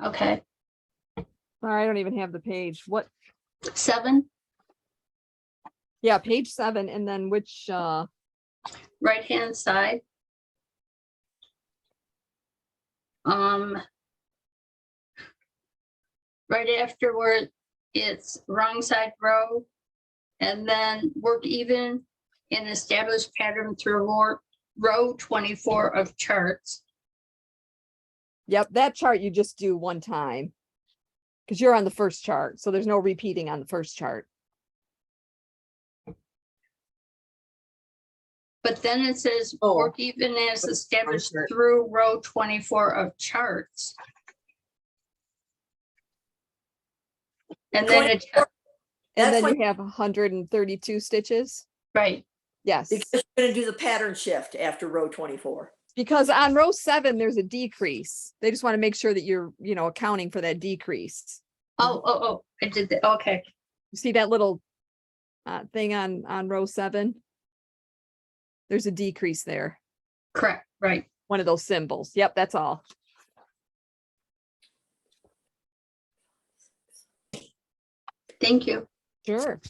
Okay, Sorry, I don't even have the page. What? 7, Yeah, page 7. And then which, right hand side. Right after where it's wrong side row, and then work even in established pattern through row 24 of charts. yep, that chart you just do one time. Because you're on the first chart, so there's no repeating on the first chart. But then it says Oh. work even as Wrong established chart. through row 24 of charts. And then it, And That's then when- you have 132 stitches. right, Yes. Because you're gonna do the pattern shift after row 24. Because on row 7, there's a decrease. They just want to make sure that you're, accounting for that decrease. oh, I did that, okay, You see that little thing on row 7? There's a decrease there. correct, right. One of those symbols. Yep, that's all. Thank you. Sure.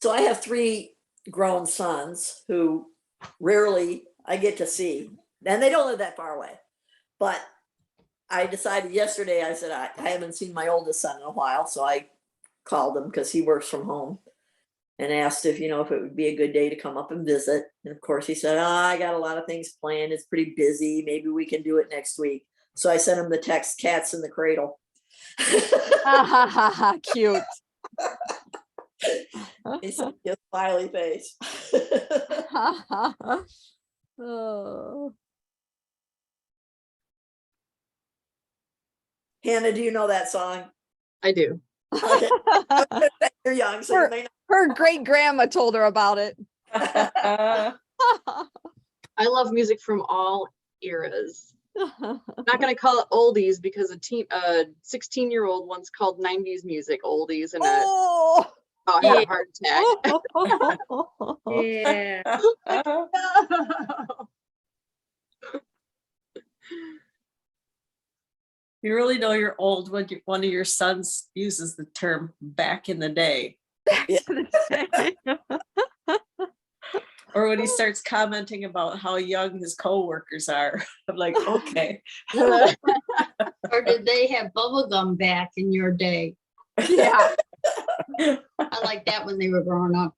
So I have 3 grown sons who rarely I get to see, and they don't live that far away. But I decided yesterday, I said, I haven't seen my oldest son in a while. So I called him because he works from home and asked if it would be a good day to come up and visit. And of course he said, I got a lot of things planned. It's pretty busy. Maybe we can do it next week. So I sent him the text, cats in the cradle. Ha ha ha ha, cute. He sent me a smiley face. Oh. Hannah, do you know that song? I do. Okay. You're young, so you may not. Her great grandma told her about it. I love music from all eras. I'm not gonna call it oldies because a 16-year-old once called 90s music oldies, and Oh, Oh, I had a heart attack. Yeah. You really know you're old when one of your sons uses the term back in the day. Or when he starts commenting about how young his coworkers are. I'm like, okay. Or did they have bubble gum back in your day? Yeah. I like that when they were growing up.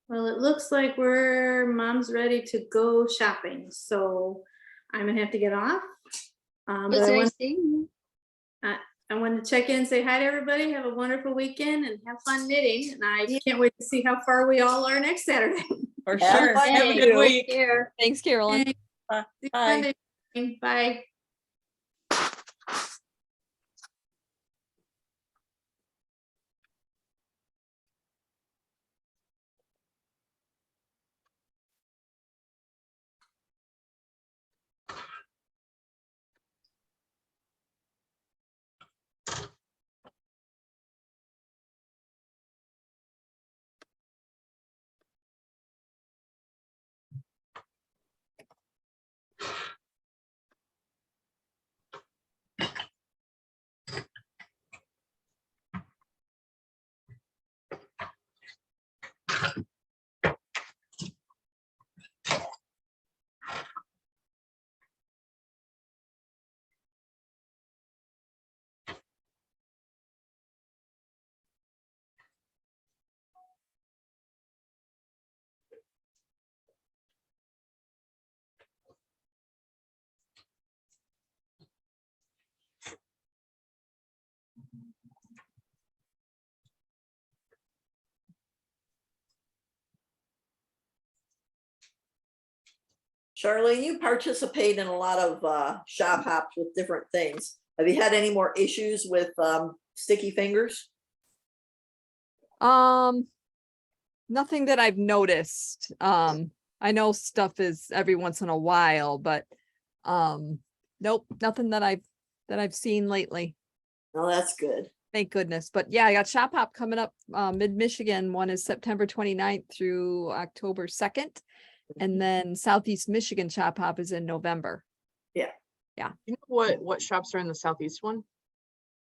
Well, it looks like mom's ready to go shopping, so I'm gonna have to get off. It But was nice seeing you. I wanted to check in and say hi to everybody. Have a wonderful weekend and have fun knitting. And I can't wait to see how far we all are next Saturday. For Have sure. fun. Have a good week. Here. Thanks, Carolyn. See you Bye. Monday. Bye. Charlene, you participate in a lot of shop hops with different things. Have you had any more issues with sticky fingers? Nothing that I've noticed. I know stuff is every once in a while, but nope, nothing that I've seen lately. No, that's good. Thank goodness. But yeah, I got Shop Hop coming up, mid-Michigan. One is September 29th through October 2nd. And then Southeast Michigan Shop Hop is in November. You know what shops are in the southeast one?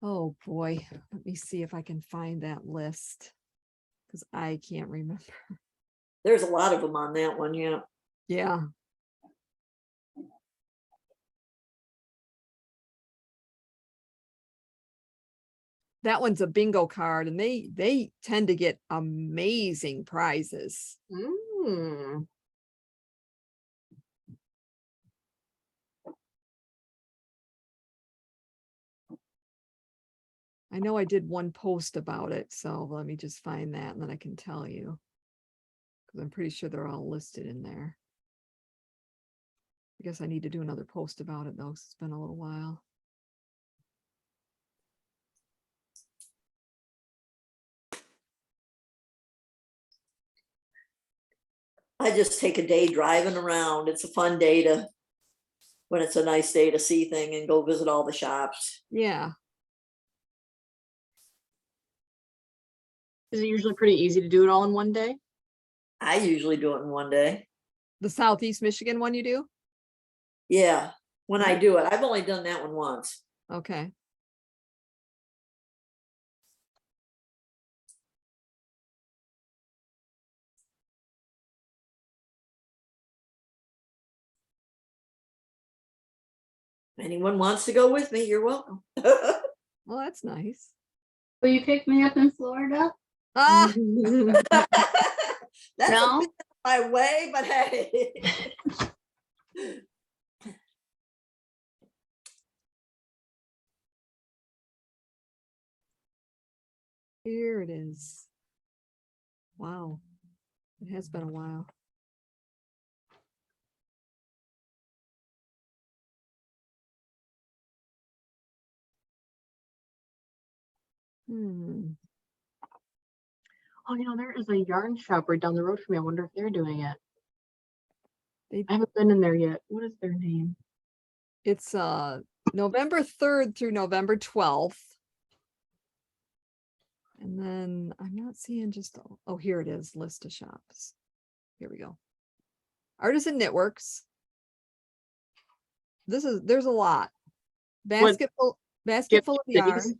Oh boy, let me see if I can find that list. Because I can't remember. There's a lot of them on that one, yeah. Yeah. That one's a bingo card, and they tend to get amazing prizes. Mm. I know I did one post about it, so let me just find that and then I can tell you. Because I'm pretty sure they're all listed in there. I guess I need to do another post about it though, 'cause it's been a little while. I just take a day driving around. It's a fun day to, when it's a nice day to see thing and go visit all the shops. Yeah. Is it usually pretty easy to do it all in one day? I usually do it in one day. The Southeast Michigan one you do? Yeah, when I do it. I've only done that one once. Okay. Anyone wants to go with me, you're welcome. Well, that's nice. Will you pick me up in Florida? Ah, That's a No? bit my way, but hey. here it is. Wow. It has been a while. Hmm. Oh, there is a yarn shop right down the road from me. I wonder if they're doing it. They, I haven't been in there yet. What is their name? it's November 3rd through November 12th. And then I'm not seeing just, oh, here it is, list of shops. Here we go. Artisan Knitworks. There's a lot. Basketful of yarn. cities?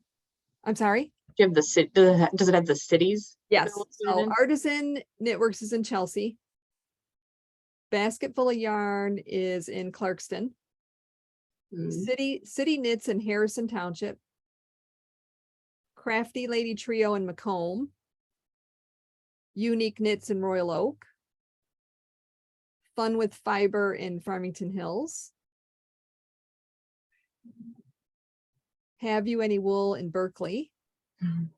I'm sorry. Do you have the city? Does it have the cities? that Yes. they're listed So in? Artisan Knitworks is in Chelsea. Basketful of Yarn is in Clarkston. Hmm. City Knits in Harrison Township. Crafty Lady Trio in Macomb. Unique Knits in Royal Oak. Fun with Fiber in Farmington Hills. Have You Any Wool in Berkeley. Mhm.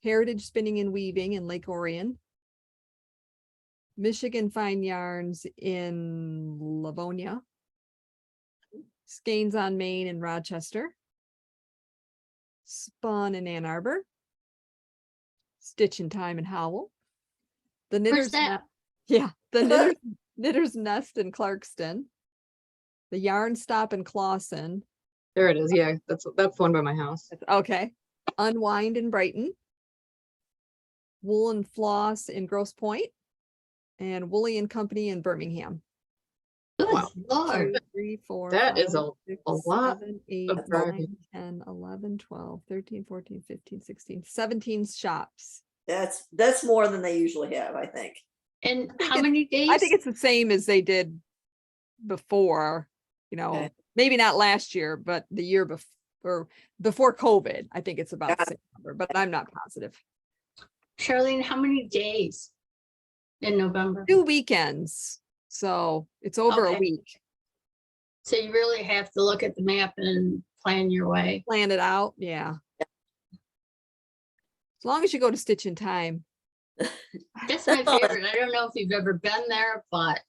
Heritage Spinning and Weaving in Lake Orion. Michigan Fine Yarns in Livonia. Skeins on Main in Rochester. Spun in Ann Arbor. Stitch in Time in Howell. The Where's Knitter's that? Knitter's Nest in Clarkston. The Yarn Stop in Clawson. There it is. Yeah, that's the one by my house. Okay. Unwind in Brighton. Wool and Floss in Grosse Pointe. And Woolly and Company in Birmingham. Good Wow. Lord. 2, 3, 4, That 5, is a 6, lot 7, 8, of driving. 9, 10, 11, 12, 13, 14, 15, 16, 17 shops. That's more than they usually have, I think. And think how it's- many days? I think it's the same as they did before, Okay. maybe not last year, but the year before, before COVID. I think it's about the Got same number, but I'm not positive. Charlene, how many days in November? 2 weekends. So it's over a Okay. week. So you really have to look at the map and plan your way. Plan it out. Yeah. As long as you go to Stitch in Time. That's my favorite. I don't know if you've ever been there, but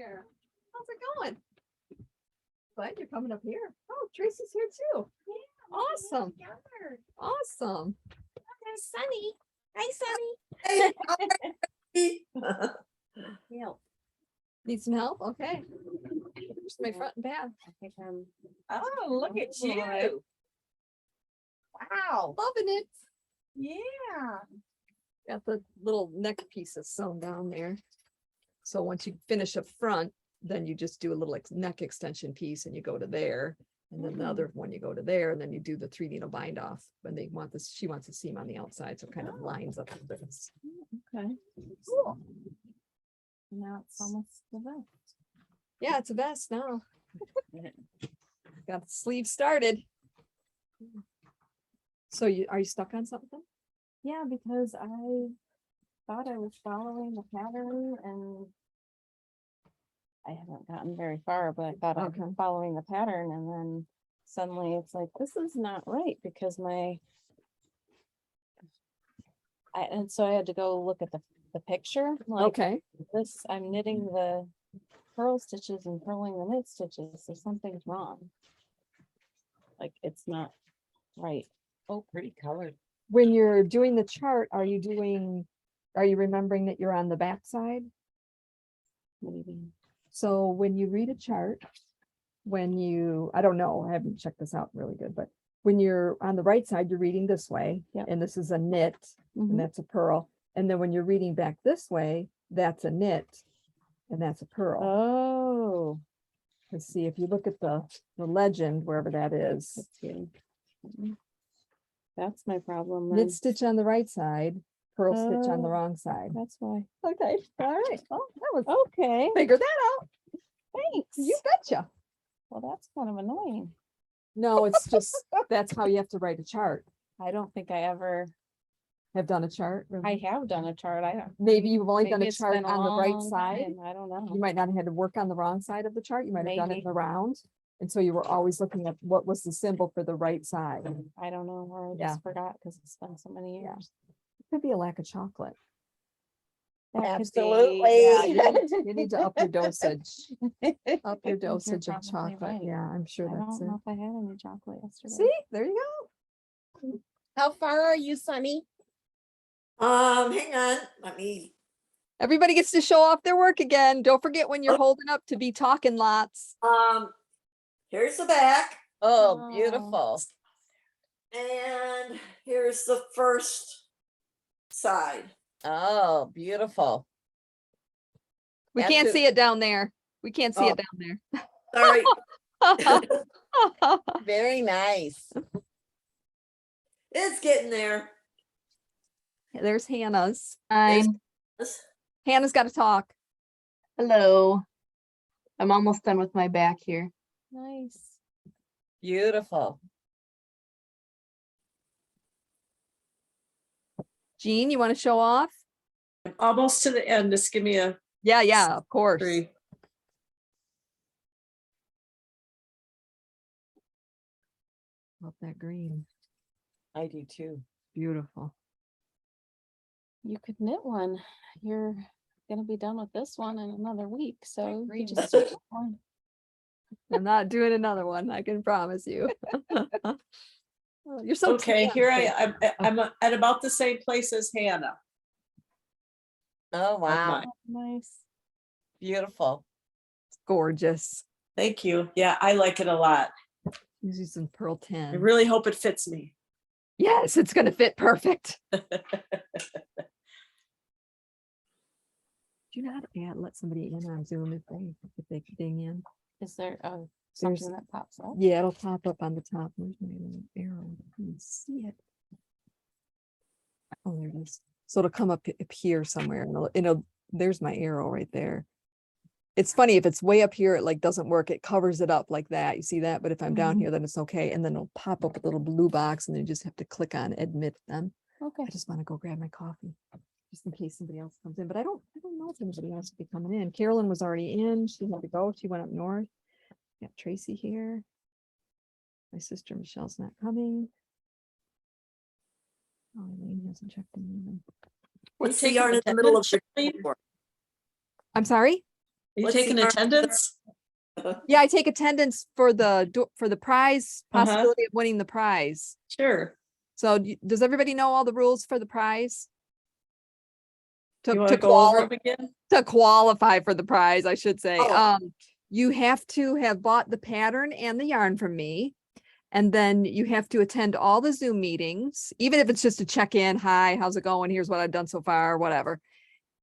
there. How's it going? Glad you're coming up here. Oh, Tracy's here too. Awesome. Awesome. There's Sunny. Hi, Sunny. Hey, Need some help? Okay. Here's my front and back. I think I'm. Oh, look at Oh, boy. you. Wow. Loving it. Yeah. Got the little neck pieces sewn down there. So once you finish up front, then you just do a little neck extension piece and you go to there. And then the other one, you go to there, and then you do the 3 needle bind off when they want this, she wants a seam on the outside. So it kind of lines up with this. Okay. Cool. Now it's almost the vest. Yeah, it's a vest now. Got the sleeve started. So are you stuck on something? Yeah, because I thought I was following the pattern and I haven't gotten very far, but I thought I was Okay. following the pattern and then suddenly it's like, this is not right because and so I had to go look at the picture. Like Okay. this, I'm knitting the purl stitches and purling the knit stitches, so something's wrong. Like it's not right. Oh, pretty colored. When you're doing the chart, are you remembering that you're on the back side? Maybe. So when you read a chart, I don't know, I haven't checked this out really good, but when you're on the right side, you're reading this way, Yep. and this is a knit, Mhm. and that's a purl. And then when you're reading back this way, that's a knit, and that's a purl. Oh, Let's see, if you look at the legend, wherever that is, let's see. That's my problem. knit then. stitch on the right side, purl stitch on the Oh. wrong side. That's why. Okay, all right. Well, that was, Okay, figure that out. thanks. You betcha. Well, that's kind of annoying. No, it's just, that's how you have to write a chart. I don't think I ever, Have done a chart? really? I have done a chart. I don't. Maybe you've only done maybe a it's chart been a on the right long side. time, I don't You know. might not have had to work on the wrong side of the chart. You might have done it in Maybe. the round. And so you were always looking at what was the symbol for the right side. It I don't know, or I Yeah. just forgot because it's been so many Yeah. years. could be a lack of chocolate. That could be, Yeah, yeah. you need to up your dosage, up your You're dosage of probably chocolate. right. Yeah, I'm sure I that's don't it. know if I had any chocolate yesterday. See, there you go. How far are you, Sunny? hang on, let me, Everybody gets to show off their work again. Don't forget when you're holding up to be talking lots. here's the back Oh, Oh. beautiful. and here's the first side. Oh, beautiful. We That's can't it. see it down there. We can't see Oh. it down Sorry, there. Very nice. it's getting there. There's Hannah's. I'm Hannah's got to talk. hello. I'm almost done with my back here. Nice. Beautiful. Jean, you want to show off? Almost to the end. Just give me a Yeah, of course. 3. Love that green. I do too. Beautiful. You could knit one. You're gonna be done with this one in another week, so you green just do one. I'm not doing another one, I can promise you. Oh, you're so Okay, tan. here I'm at about the same place as Hannah. Oh, of wow. mine. Nice. Beautiful. Gorgeous. Thank you. Yeah, I like it a lot. Use some pearl I 10. really hope it fits me. Yes, it's gonna fit perfect. Do you know how to let somebody in on Zoom if they ding in? Is there There's- something that pops up? Yeah, it'll pop up on the top. Where's my little arrow? I can see it. Oh, there it is. So it'll come up here somewhere and there's my arrow right there. It's funny if it's way up here, it like doesn't work. It covers it up like that. You see that? But if I'm down Mhm. here, then it's okay. And then it'll pop up a little blue box and then you just have to click on admit them. Okay. I just want to go grab my coffee just in case somebody else comes in, but I don't know if anybody else will be coming in. Carolyn was already in. She had to go. She went up north. Got Tracy here. My sister Michelle's not coming. Oh, Elaine hasn't checked in. What's the taking yarn in the middle of your attendance, Charlene? board? I'm sorry? you What's taking the- attendance? Yeah, I take attendance for the prize, Uh-huh. possibility of winning the prize. Sure. So does everybody know all the rules for the prize? You To, want to, to go over quali- them again? to qualify for the prize, I should say. Oh. You have to have bought the pattern and the yarn from me. And then you have to attend all the Zoom meetings, even if it's just to check in. Hi, how's it going? Here's what I've done so far, whatever.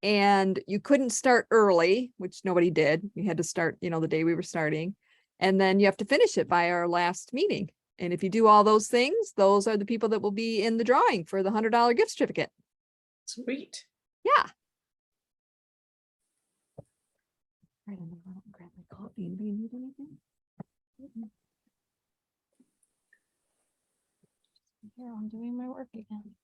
And you couldn't start early, which nobody did. You had to start, the day we were starting. And then you have to finish it by our last meeting. And if you do all those things, those are the people that will be in the drawing for the $100 gift certificate. Sweet. Yeah. Right, I'm gonna go out and grab my coffee. Anybody need anything? Mm-mm. Here, I'm doing my work again.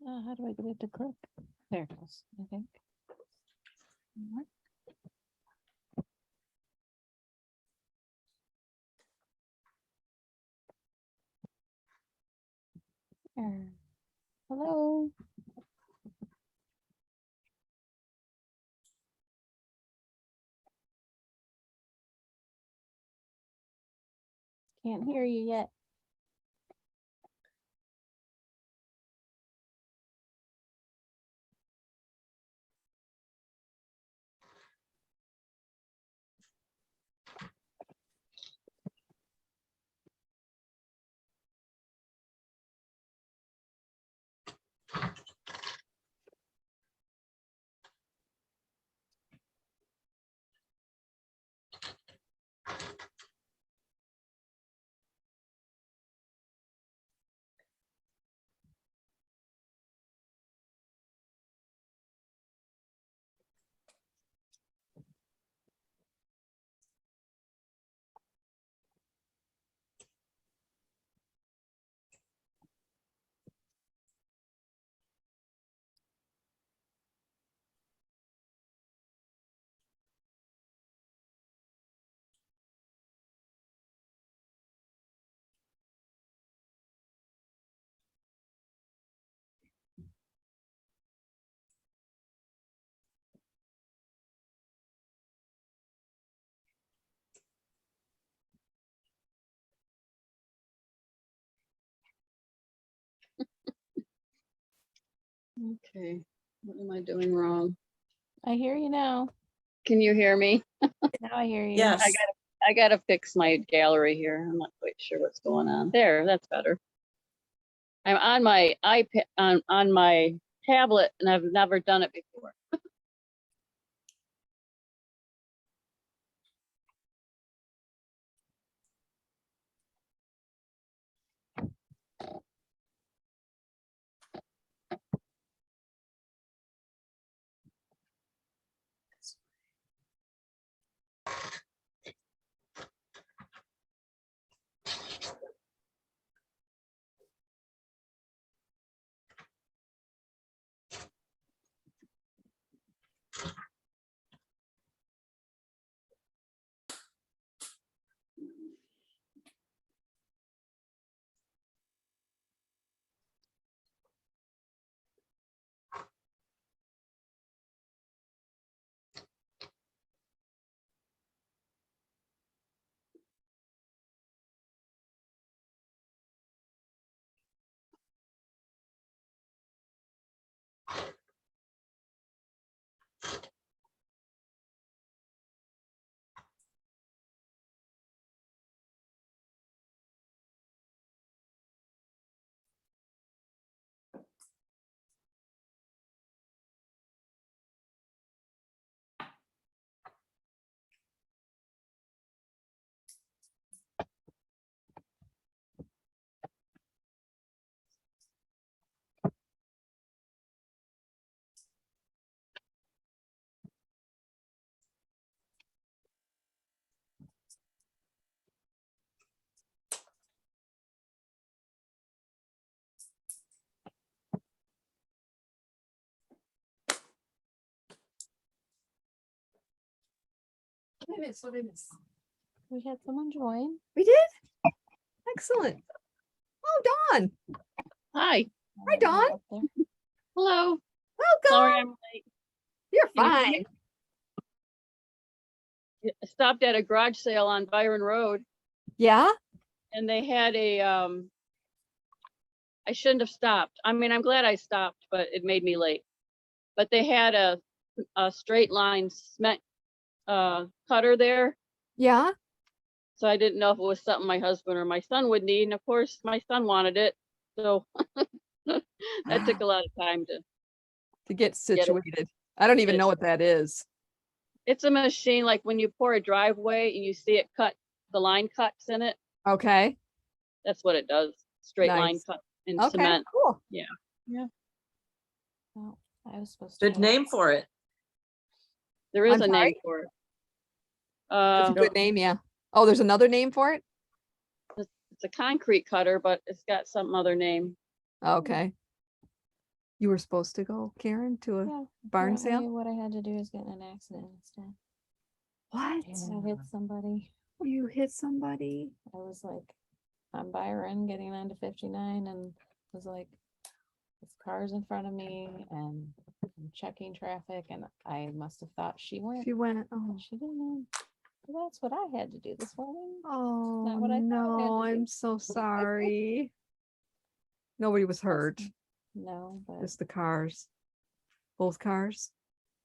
How do I get it to click? There it goes, I think. Mhm. There. Hello? Can't hear you yet. Okay, what am I doing wrong? I hear you now. Can you hear me? Now I hear you. Yes. I gotta fix my gallery here. I'm not quite sure what's going on. There, that's better. I'm on my iPad, on my tablet and I've never done it before. We had someone join. We did? Excellent. Oh, Dawn. Hi, Hi, Dawn. Up there. hello. Welcome. Sorry I'm late. You're Can you hear fine. me? I stopped at a garage sale on Byron Road Yeah? and they had a, I shouldn't have stopped. I mean, I'm glad I stopped, but it made me late. But they had a straight line cement cutter there. Yeah? So I didn't know if it was something my husband or my son would need. And of course, my son wanted it. So that took a lot of time to To get it. situated. I don't even Get it know what that is. It's a machine like when you pour a driveway and you see it cut, the line cuts in it. Okay. That's what it does. Straight line Nice. cut in Okay, cement. cool. Oh, I was supposed to. Good name for it. There is I'm a name sorry? for it. That's a Uh, good name, yeah. Oh, there's another name for it? it's a concrete cutter, but it's got some other name. Okay. You were supposed to go, Karen, to a Yeah, barn apparently sale? what I had to do is get in an accident instead. What? I hit somebody. You hit somebody? I was like on Byron getting onto 59 and was like, this car's in front of me and I'm checking traffic and I must have thought she went. She went, oh, and she didn't. Well, that's what I had to do this morning. oh, what I thought I had no, to do. I'm so sorry. Nobody was hurt, No, but just the cars. Both cars?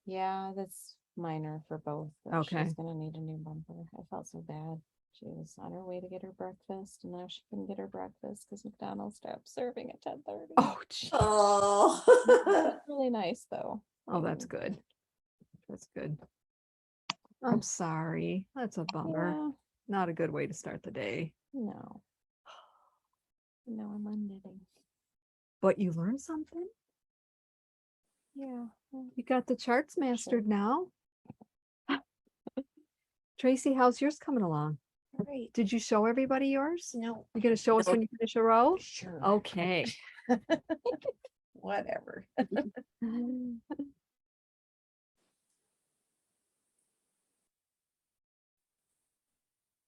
yeah, that's minor for both. But Okay. she's gonna need a new bumper. I felt so bad. She was on her way to get her breakfast and now she couldn't get her breakfast because McDonald's stopped serving at 10:30. Oh, gee. Oh. That's really nice though. Oh, that's good. That's good. I'm sorry. That's a bummer. Yeah, Not a good way to start the day. no. No, I'm unknitting. But you learned something? Yeah. well, You got the charts mastered now? Tracy, how's yours coming along? Great. Did you show everybody yours? No, You gonna show us when you finish a row? sure. Okay. Whatever.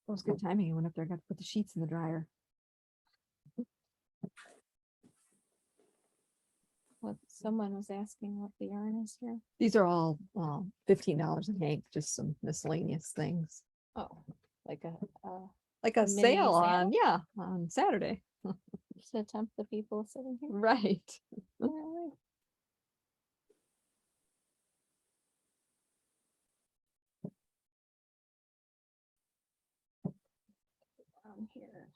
That was good timing. I went up there, got to put the sheets in the dryer. What someone was asking what the yarn is here. These are all $15 a hank, just some miscellaneous things. Oh, like a Like a mini sale sale? on, yeah, on Saturday. to tempt the people sitting here. Right. Alright. Down here.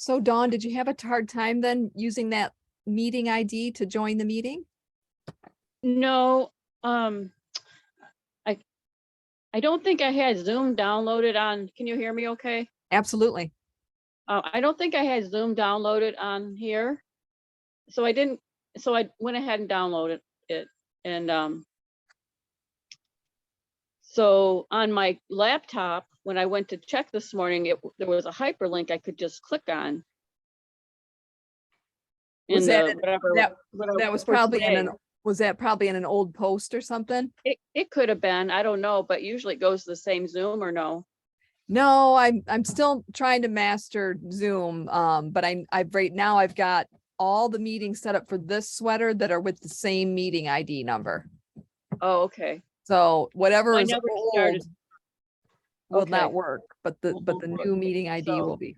So Dawn, did you have a hard time then using that meeting ID to join the meeting? No, I don't think I had Zoom downloaded on, can you hear me okay? Absolutely. I don't think I had Zoom downloaded on here. So I went ahead and downloaded it. And so on my laptop, when I went to check this morning, there was a hyperlink I could just click on. Was In that the an- whatever, That was for probably in today. was that probably in an old post or something? It could have been, I don't know, but usually it goes to the same Zoom or no? No, I'm still trying to master Zoom. But right now I've got all the meetings set up for this sweater that are with the same meeting ID number. Oh, okay. So whatever I is never old started. will not Okay. work, but the new meeting ID So- will be.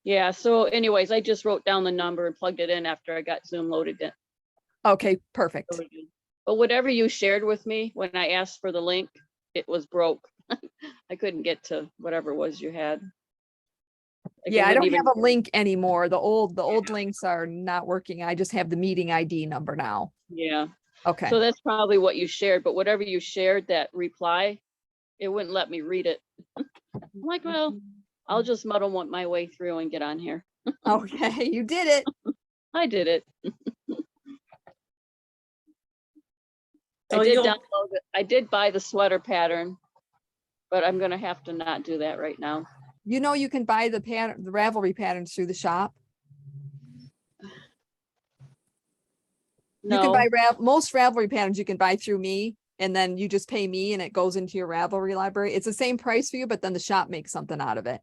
Yeah, so anyways, I just wrote down the number and plugged it in after I got Zoom loaded in. Okay, perfect. But whatever you shared with me when I asked for the link, it was broke. I couldn't get to whatever it was you had. Like, it Yeah, I wouldn't don't even- have a link anymore. The old links are not working. I just have the meeting ID number now. Yeah, Okay. so that's probably what you shared, but whatever you shared, that reply, it wouldn't let me read it. I'm like, well, I'll just muddle my way through and get on here. Okay, you did it. I did it. So I did you'll- download it. I did buy the sweater pattern, but I'm gonna have to not do that right now. You know, you can buy the Ravelry patterns through the shop. You can No, buy most Ravelry patterns you can buy through me, and then you just pay me and it goes into your Ravelry library. It's the same price for you, but then the shop makes something out of it.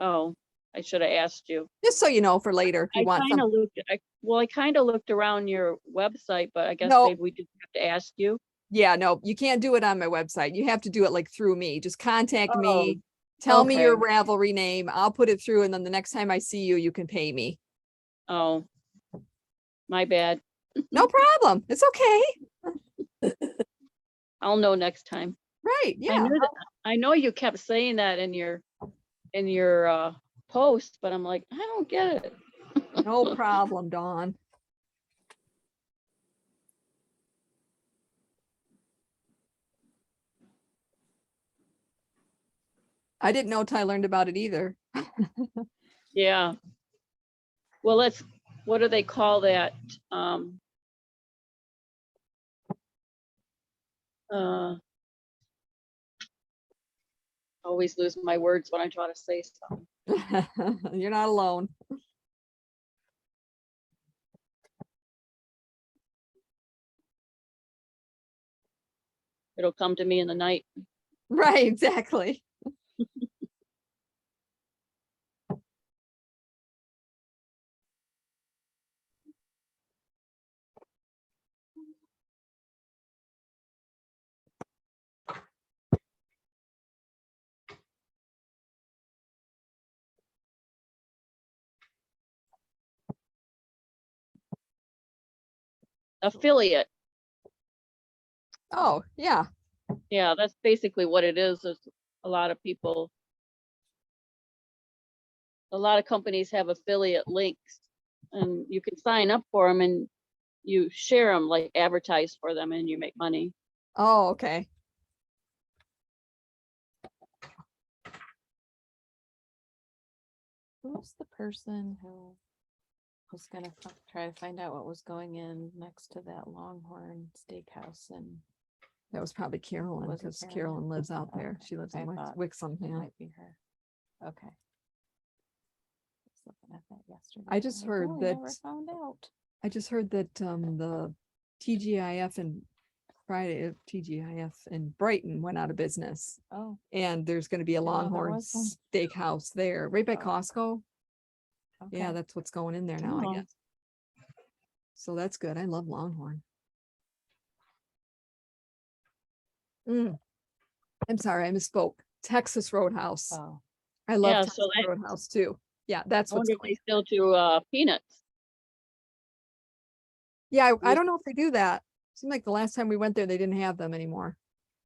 oh, I should have asked you. Just so you know for later if you I want kind some. of looked, I kind of looked around your website, but I guess No. maybe we just have to ask you. Yeah, no, you can't do it on my website. You have to do it like through me. Just contact me, Oh, tell me your okay. Ravelry name. I'll put it through, and then the next time I see you, you can pay me. Oh, my bad. No problem. It's okay. I'll know next time. Right. I Yeah. knew that. I know you kept saying that in your post, but I'm like, I don't get it. No problem, Dawn. I didn't know till I learned about it either. Yeah. Well, what do they call that? Always lose my words when I try to say something. You're not alone. It'll come to me in the night. Right, exactly. Affiliate. Oh, yeah. Yeah, that's basically what it is. Is a lot of companies have affiliate links, and you can sign up for them and you share them, like advertise for them, and you make money. Oh, okay. Who's the person who was gonna try to find out what was going in next to that Longhorn Steakhouse? And That was probably Carolyn, Was it because Carolyn? Carolyn lives out there. Okay, She lives I in thought Wixom, it yeah. might be her. Okay. Was looking at that yesterday. I just like, heard "Oh, we never that- found out. I just heard that the TGIF and TGIF in Brighton went out of business, Oh, and there's going to be a Didn't know there Longhorn was one. Steakhouse there, right by Oh. Costco. Yeah, okay. that's what's going in there now, Oh. I guess. So that's good. I love Longhorn. I'm sorry, I misspoke. Texas Roadhouse. Oh, I love Yeah, Texas so that- Roadhouse too. Yeah, that's I what's wonder if going. they still do peanuts. Yeah, I Yes. don't know if they do that. Seemed like the last time we went there, they didn't have them anymore.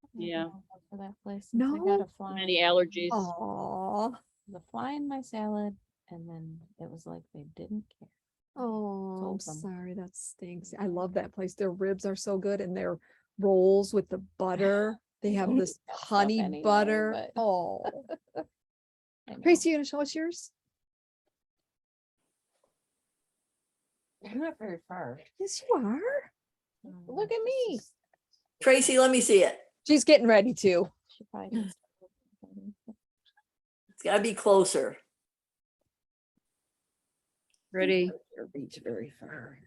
I haven't Yeah. gone for that place since I got No? a fly. Many allergies. Oh, The fly in my salad And then it was like they didn't care. Oh, I'm Told them. sorry, that stinks. I love that place. Their ribs are so good and their rolls with the butter. They have this That stuff honey anyway, butter. but- Oh, I know. Tracy, you gonna show us yours? I'm not very far. Yes, you are. Look at me. Tracy, let me see it. She's getting ready to. She probably needs to- It's gotta be closer. Ready? Your reach very far.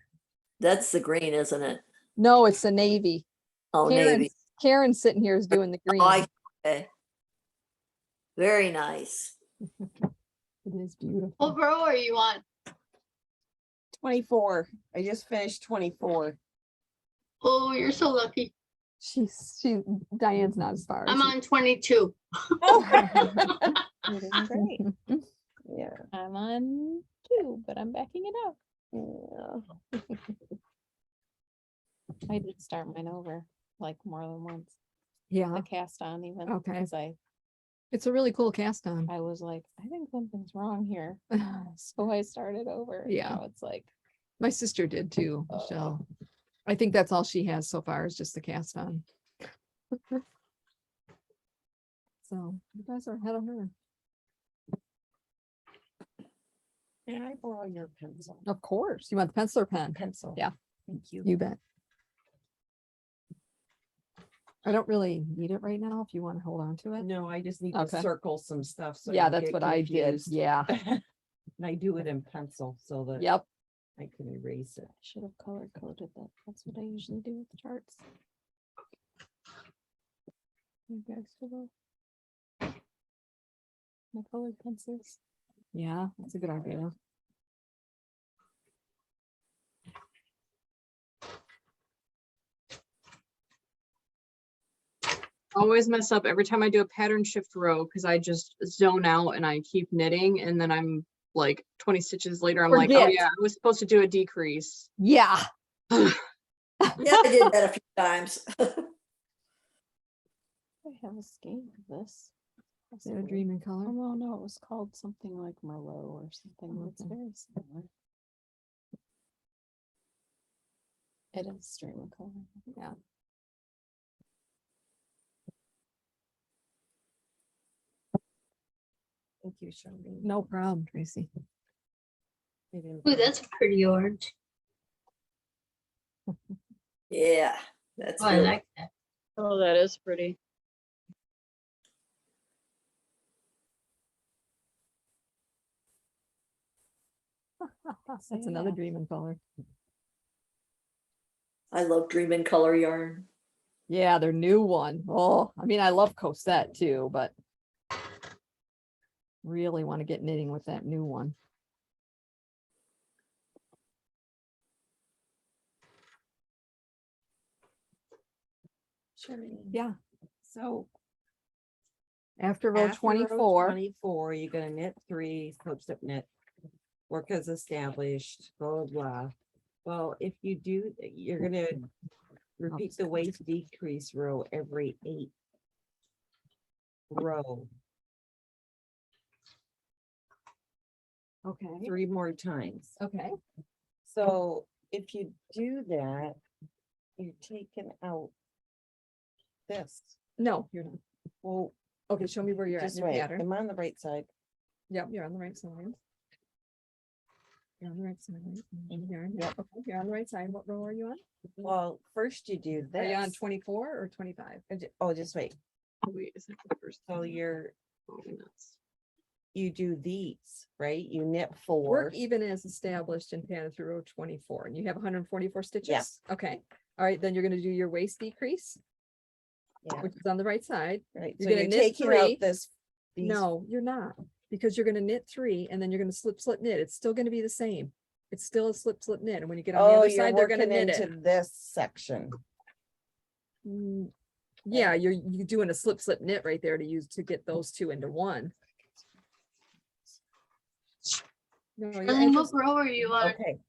That's the green, isn't it? No, it's the navy. Oh, Karen's, navy. Karen's sitting here is doing the green. Oh, okay. Very nice. It is beautiful. What row are you on? 24. I just finished 24. Oh, you're so lucky. Diane's not as far. as I'm you. on 22. You're doing great. Yeah. I'm on 2, but I'm backing it up. Yeah. I did start mine over like more than once. Yeah, The cast on even. Okay. Because it's a really cool cast on. I was like, I think something's wrong here. So I started over. and Yeah. Now it's like, My sister did too, Oh. Michelle. I think that's all she has so far is just the cast on. So you guys are ahead of her. Can I borrow your pencil? Of course. You want the pencil or pen? Pencil. Yeah. Thank you. You bet. I don't really need it right now if you want to hold on to it. No, I just need Okay. to circle some stuff. So I Yeah, don't that's get what I did. confused. Yeah. And I do it in pencil so that Yep. I can erase it. I should have color coded that. That's what I usually do with the charts. You guys will go. My colored pencils. Yeah, that's a good idea. Always mess up every time I do a pattern shift row because I just zone out and I keep knitting and then I'm like 20 stitches later, I'm like, oh Forget. yeah, I was supposed to do a decrease. Yeah. Yeah, I did that a few times. I have a skein of this. Is that a dream in Oh, color? no, it was called something like Merlot or something. It's Okay. very similar. It is stream of color. Yeah. Thank you, Charlene. No problem, Tracy. Ooh, that's a pretty orange. Yeah, that's Oh, I good. like that. Oh, that is pretty. That's another Yeah. dream in color. I love Dream in Color yarn. Yeah, their new one. Oh, I mean, I love Cosette too, but really want to get knitting with that new one. Charlene. Yeah. So After row after row 24. 24, you're gonna knit 3, slip knit. Work as established, blah, blah, blah. Well, if you do, you're gonna repeat the waist decrease row every 8 row, Okay. 3 more times. Okay. So if you do that, you're taking out this. No, you're not. Well, Okay, show me where you're at in just your wait, pattern. I'm on the right side. Yep, you're on the right side. You're on the right side. Yep, okay, you're on the right side. What row are you on? Well, first you do Are you on this. 24 or 25? Oh, just wait. Wait, is that the first? So you're, Oh, nuts. you do these, right? You knit 4. Work even as established in pattern through row 24 and you have 144 stitches? Okay. All right, then you're gonna do your waist decrease, Yeah, which is on the right side. right. you're So gonna you're knit taking 3. out this. these- No, you're not, because you're gonna knit 3 and then you're gonna slip knit. It's still gonna be the same. It's still a slip knit. And when you get on the Oh, other you're side, they're gonna working knit into it. this section. Yeah, you're doing a slip knit right there to use to get those 2 into 1. No, you're Charlene, what just- row are you on? Okay,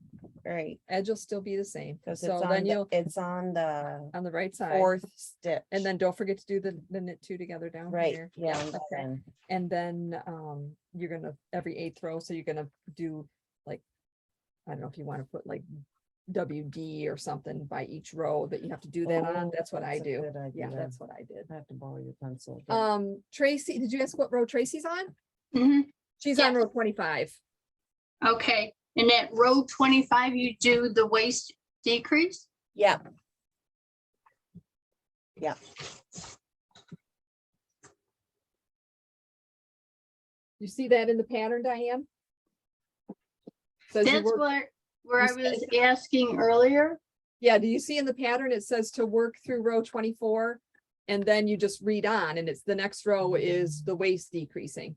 Right, Edge will still be the same. because it's So on, then you'll, it's on the on the right side. fourth stitch. And then don't forget to do the knit two together down Right, here. yeah. on Okay. that end. And then you're gonna, every 8th row, so you're gonna do like, I don't know if you want to put like WD or something by each row that you have to do that on. Oh, That's what I that's a do. good Yeah, idea. that's what I did. I have to borrow your pencil. again. Tracy, did you ask what row Tracy's on? Mhm. She's on Yes. row 25. Okay, and at row 25, you do the waist decrease? Yeah. Yeah, You see that in the pattern, Diane? Says you That's work- where I you was said- asking earlier. Yeah, do you see in the pattern, it says to work through row 24? And then you just read on and it's the next row is the waist decreasing.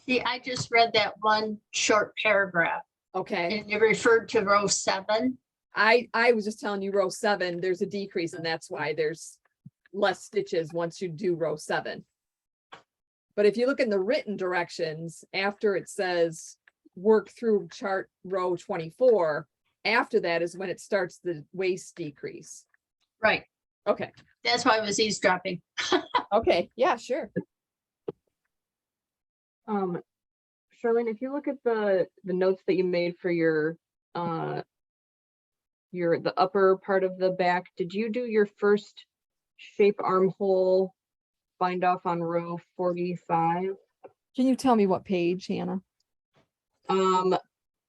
See, I just read that one short paragraph Okay, and it referred to row 7. I was just telling you row 7, there's a decrease and that's why there's less stitches once you do row 7. But if you look in the written directions, after it says work through chart row 24, after that is when it starts the waist decrease. Right, Okay, that's why I was eavesdropping. okay, yeah, sure. Charlene, if you look at the notes that you made for your the upper part of the back, did you do your first shape armhole bind off on row 45? Can you tell me what page, Hannah?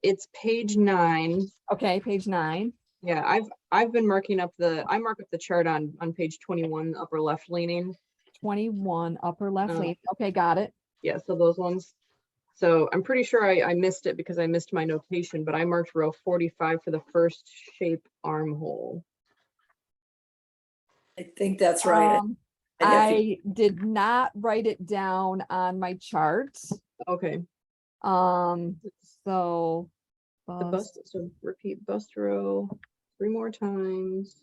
It's page 9. Okay, page 9. Yeah, I've been marking up I mark up the chart on page 21, upper left leaning. 21 upper left Oh. lean. Okay, got it. Yeah, so those ones. So I'm pretty sure I missed it because I missed my notation, but I marked row 45 for the first shape armhole. I think that's right. I'd have to- I did not write it down on my charts. Okay, So. the bust, so repeat bust row 3 more times.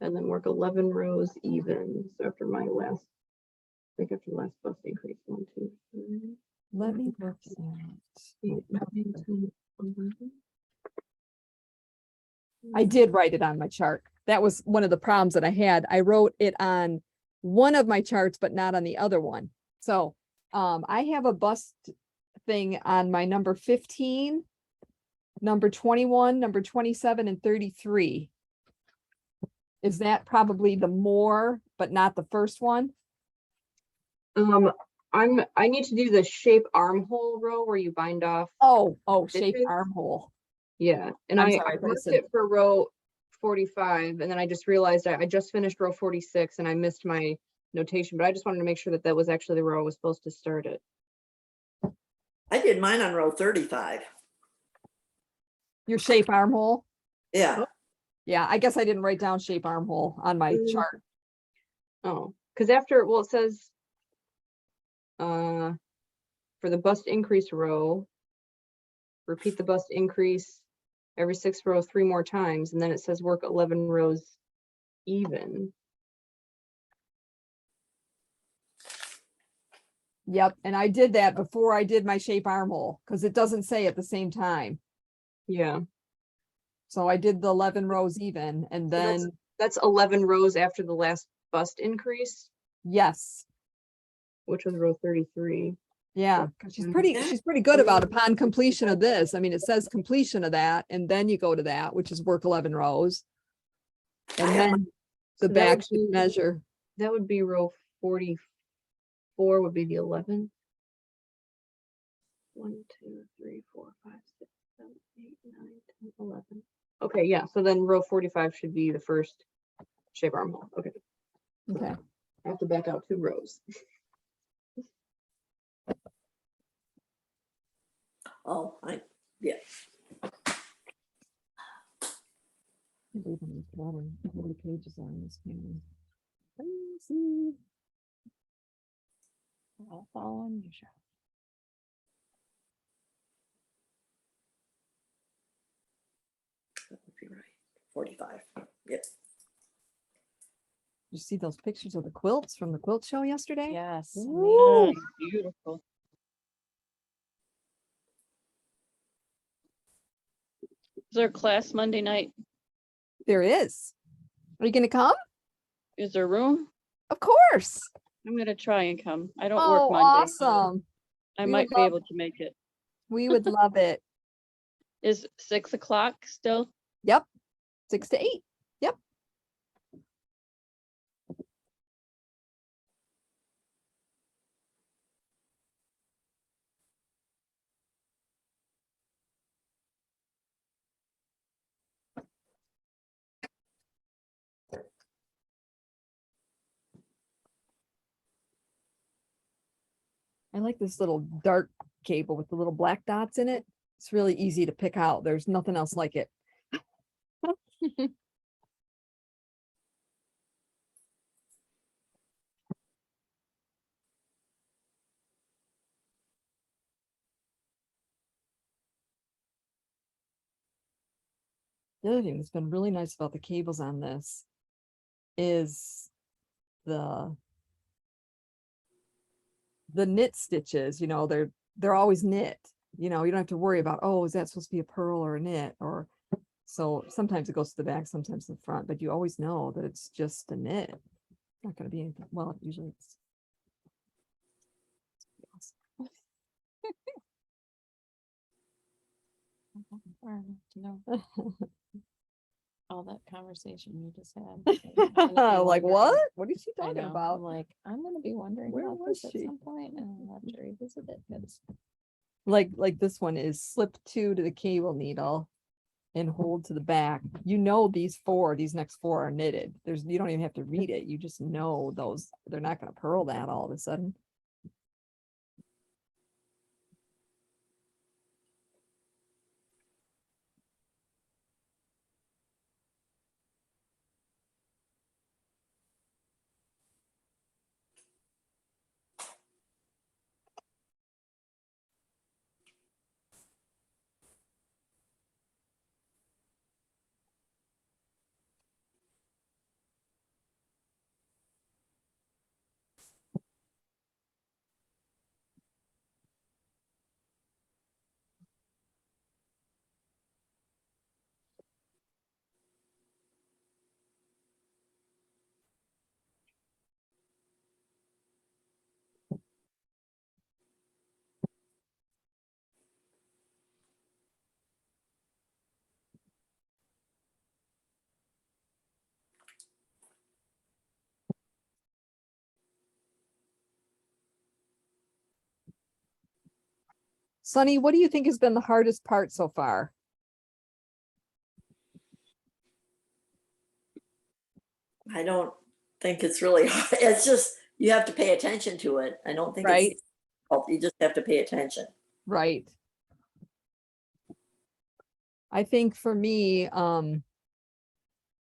And then work 11 rows even. So after my last, I think after the last bust increase, 1, 2, 3. Let me look at. 8, 9, 10, 11. I did write it on my chart. That was one of the problems that I had. I wrote it on one of my charts, but not on the other one. So I have a bust thing on my number 15, number 21, number 27, and 33. Is that probably the more, but not the first one? I need to do the shape armhole row where you bind off. Oh, shape Stitches? armhole. Yeah, and I'm I sorry, I thought it marked said- it for row 45, and then I just realized I just finished row 46 and I missed my notation, but I just wanted to make sure that that was actually the row I was supposed to start it. I did mine on row 35. Your shape armhole? Yeah, Yeah, I guess I didn't write down shape armhole on my Mm. chart. Oh, because after, well, it says for the bust increase row, repeat the bust increase every 6 rows 3 more times, and then it says work 11 rows even. Yep, and I did that before I did my shape armhole, because it doesn't say at the same time. Yeah, So I did the 11 rows even, and So that's- then, that's 11 rows after the last bust increase, yes, which was row 33. yeah, 'cause she's Mhm. pretty good about upon completion of this. I mean, it says completion of that, and then you go to that, which is work 11 rows. And I have then So the that would back should be- measure. That would be row 44 would be the 11. 1, 2, 3, 4, 5, 6, 7, 8, 9, 10, 11. Okay, yeah, so then row 45 should be the first shape armhole. Okay, Okay, I have to back out 2 rows. oh, yeah. I believe I'm just wondering how many pages are in this painting. Let me see. I'll follow on your chart. That would be right. 45. Yep. You see those pictures of the quilts from the quilt show yesterday? Yes. Woo! amazing, Beautiful. Is there a class Monday night? There is. Are you gonna come? Is there room? Of course. I'm gonna try and come. I don't Oh, work Monday. awesome. I We might would be love- able to make it. We would love it. Is 6 o'clock still? Yep. 6 to 8. Yep. I like this little dark cable with the little black dots in it. It's really easy to pick out. There's nothing else like it. The other thing that's been really nice about the cables on this is the knit stitches, you know, they're always knit. You know, you don't have to worry about, oh, is that supposed to be a purl or a knit? Or so sometimes it goes to the back, sometimes to the front, but you always know that it's just a knit. It's not going to be anything. Well, usually it's. All that conversation you just had. I'm gonna be Like wondering- what? What is she I talking know, about? I'm like, I'm gonna be wondering Where about was this at she? some point, and I'll have to revisit it. 'Cause Like this one is slip 2 to the cable needle and hold to the back. You know, these next four are knitted. You don't even have to read it. You just know those, they're not going to purl that all of a sudden. Sunny, what do you think has been the hardest part so far? I don't think it's really hard. It's just, you have to pay attention to it. I don't think Right. it's, you just have to pay attention. Right. I think for me,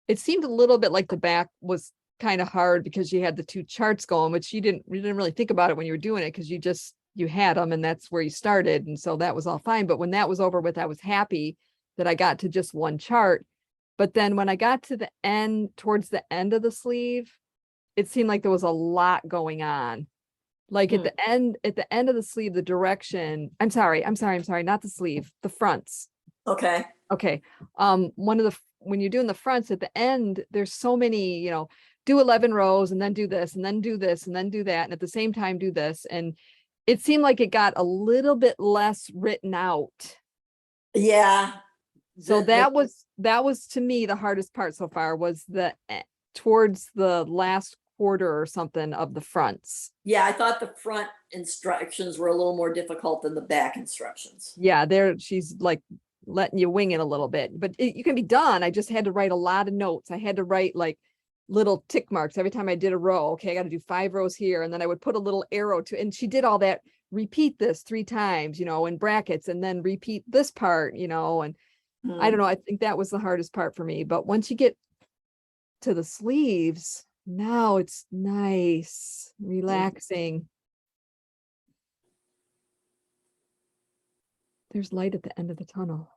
it seemed a little bit like the back was kind of hard because you had the two charts going, which you didn't really think about it when you were doing it because you had them and that's where you started. And so that was all fine. But when that was over with, I was happy that I got to just one chart. But then when I got to the end, towards the end of the sleeve, it seemed like there was a lot going on. Like at the end of the sleeve, the direction, I'm sorry, not the sleeve, the fronts. Okay. Okay. When you're doing the fronts at the end, there's so many, you know, do 11 rows and then do this and then do this and then do that. And at the same time, do this. And it seemed like it got a little bit less written out. Yeah. So The- that was to me, the hardest part so far was towards the last quarter or something of the fronts. Yeah, I thought the front instructions were a little more difficult than the back instructions. Yeah, she's like letting you wing it a little bit, but you can be done. I just had to write a lot of notes. I had to write like little tick marks every time I did a row. Okay, I got to do 5 rows here. And then I would put a little arrow and she did all that, repeat this 3 times, you know, in brackets, and then repeat this part, you know, and I don't know. I think that was the hardest part for me. But once you get to the sleeves, now it's nice, relaxing. There's light at the end of the tunnel.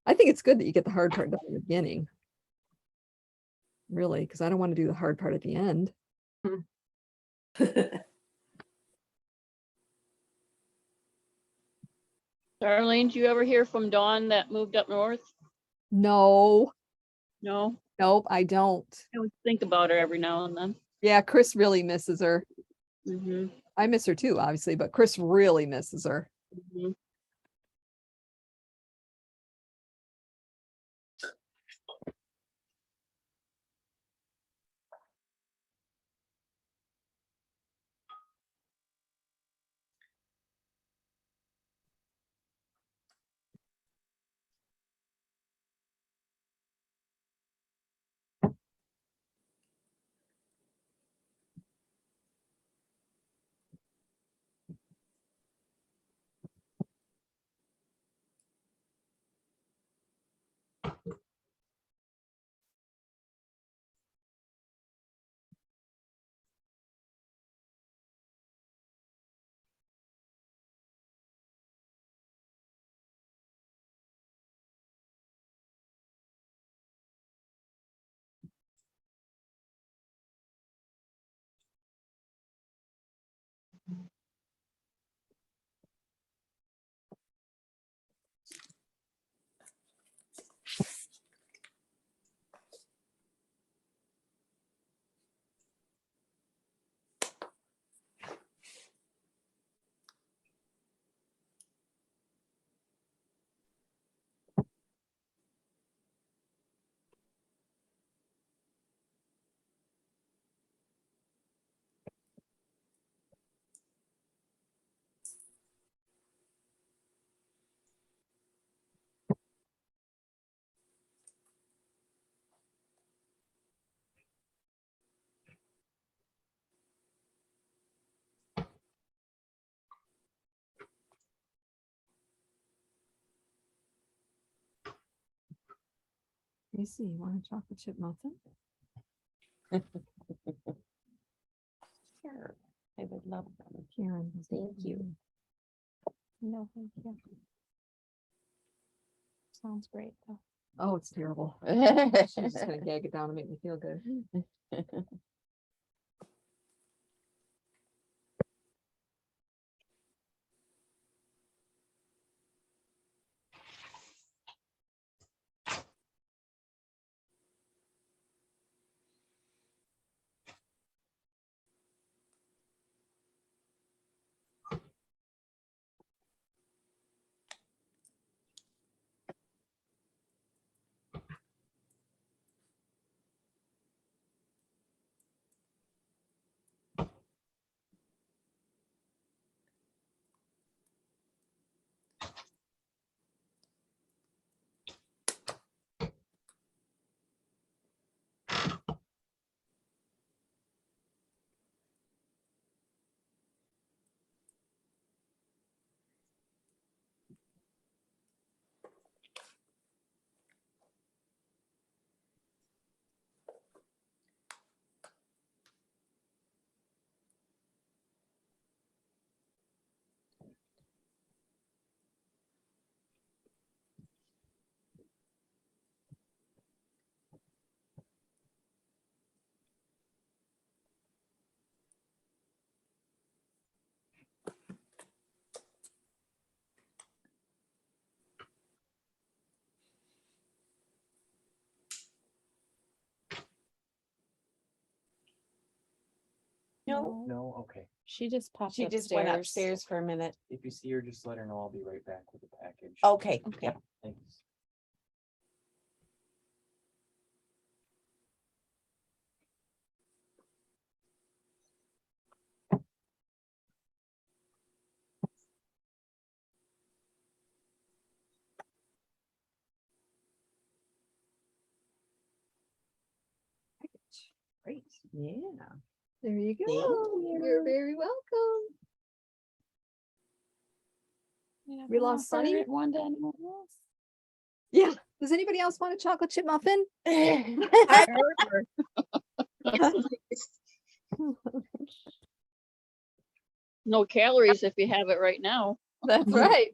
I think it's good that you get the hard part done in the beginning. Really, because I don't want to do the hard part at the end. Darlene, do you ever hear from Dawn that moved up north? No, No? nope, I don't. I would think about her every now and then. Yeah, Chris really misses her. Mm-hmm. I miss her too, obviously, but Chris really misses her. Mm-hmm. Let me see, you want a chocolate chip muffin? Sure. I would love them. Karen. Thank you. No, thank you. Sounds great though. Oh, it's terrible. She's just gonna gag it down and make me feel good. No, No, okay. she just popped She just went upstairs for a minute. If you see her, just let her know. I'll be right back with the package. Okay, Okay. yep. Thanks. Great. Yeah. There you go. you. You're very welcome. Yeah, We lost offer Sunny? it one to anyone else. Yeah. Does anybody else want a chocolate chip muffin? No calories if you have it right now. That's right.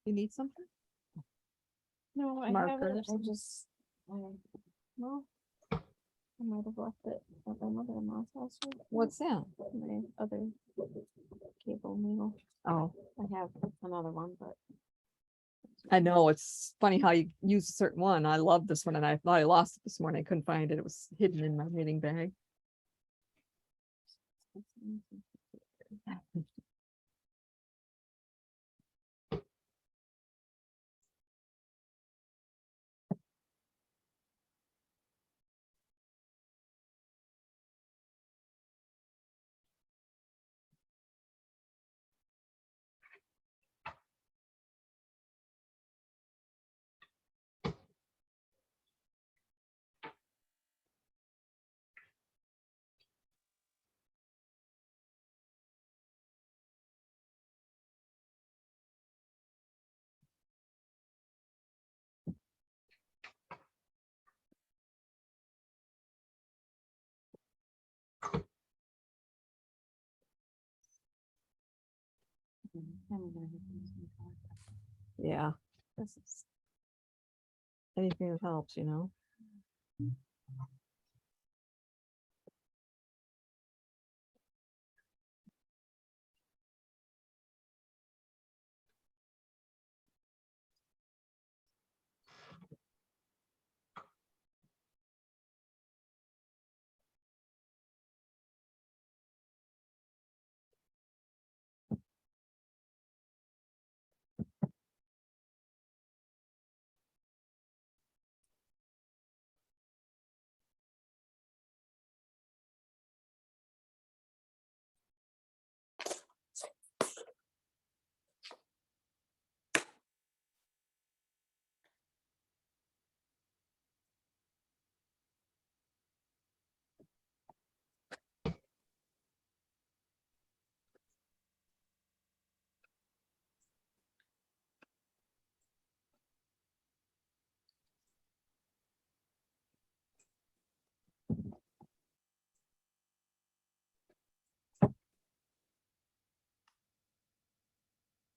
You need something? No, I have it. Markers. I just, well, I might have left it at my mother-in-law's house. What's that? My other cable needle. Oh, I have another one, but I know. It's funny how you use a certain one. I love this one and I thought I lost it this morning. I couldn't find it. It was hidden in my knitting bag. Yeah. this is Anything that helps, you know?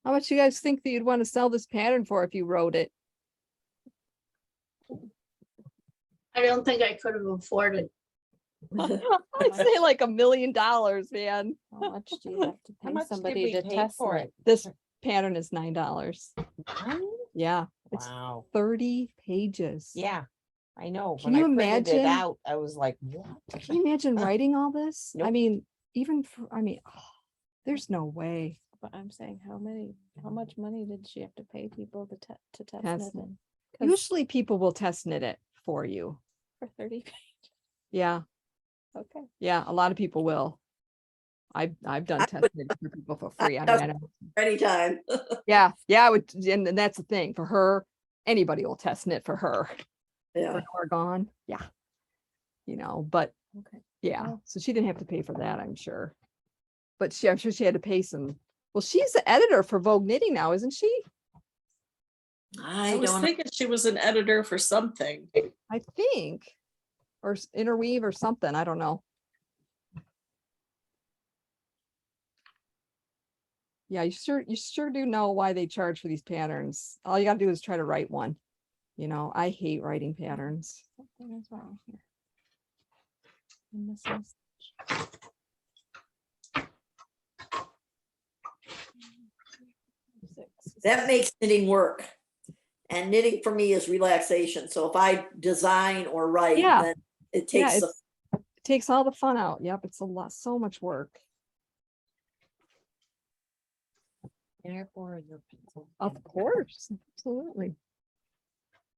How much you guys think that you'd want to sell this pattern for if you wrote it? I don't think I could have afforded. I'd say like $1 million, man. how much do you have to How pay much did somebody we to pay test for it? it? This pattern is $9. Yeah, it's Wow. 30 pages. Yeah, I know. Can When you I printed it imagine? out, I was like, what? Can you imagine writing all this? I Nope. mean, even for, I mean, there's no way. But I'm saying, how much money did she have to pay people to test Test knit knit. it? 'Cause Usually people will test knit it for you. for 30. Yeah, Okay. yeah, a lot of people will. I've done I test would- knit for people for free. I That's- mean, I know. Anytime. Yeah, I would, and that's the thing for her. Anybody will test knit for her. Yeah. For Norah Gaughan, yeah. You know, but Okay. yeah, Well- so she didn't have to pay for that, I'm sure. But I'm sure she had to pay some. Well, she's the editor for Vogue Knitting now, isn't she? I I was don't know. thinking she was an editor for something. I think, or Interweave or something. I don't know. Yeah, you sure do know why they charge for these patterns. All you gotta do is try to write one. You know, I hate writing patterns. Something is wrong here. I'm missing That makes knitting work. And knitting for me is relaxation. So if I design or write, Yeah. then it Yeah, takes the it takes all the fun out. Yep, it's a lot, so much work. Can I borrow your pencil? Of course, absolutely.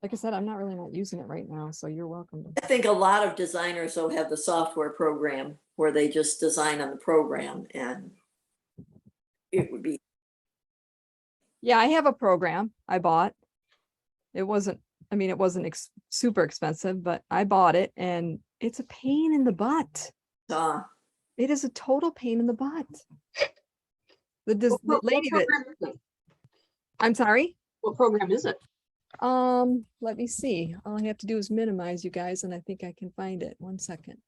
Like I said, I'm not using it right now, so you're welcome. I think a lot of designers though have the software program where they just design on the program and it would be, Yeah, I have a program I bought. It wasn't, I mean, it wasn't super expensive, but I bought it and it's a pain in the butt. It is a total pain in the butt. The lady that, I'm sorry. What program is it? Let me see. All I have to do is minimize you guys and I think I can find it. 1 second.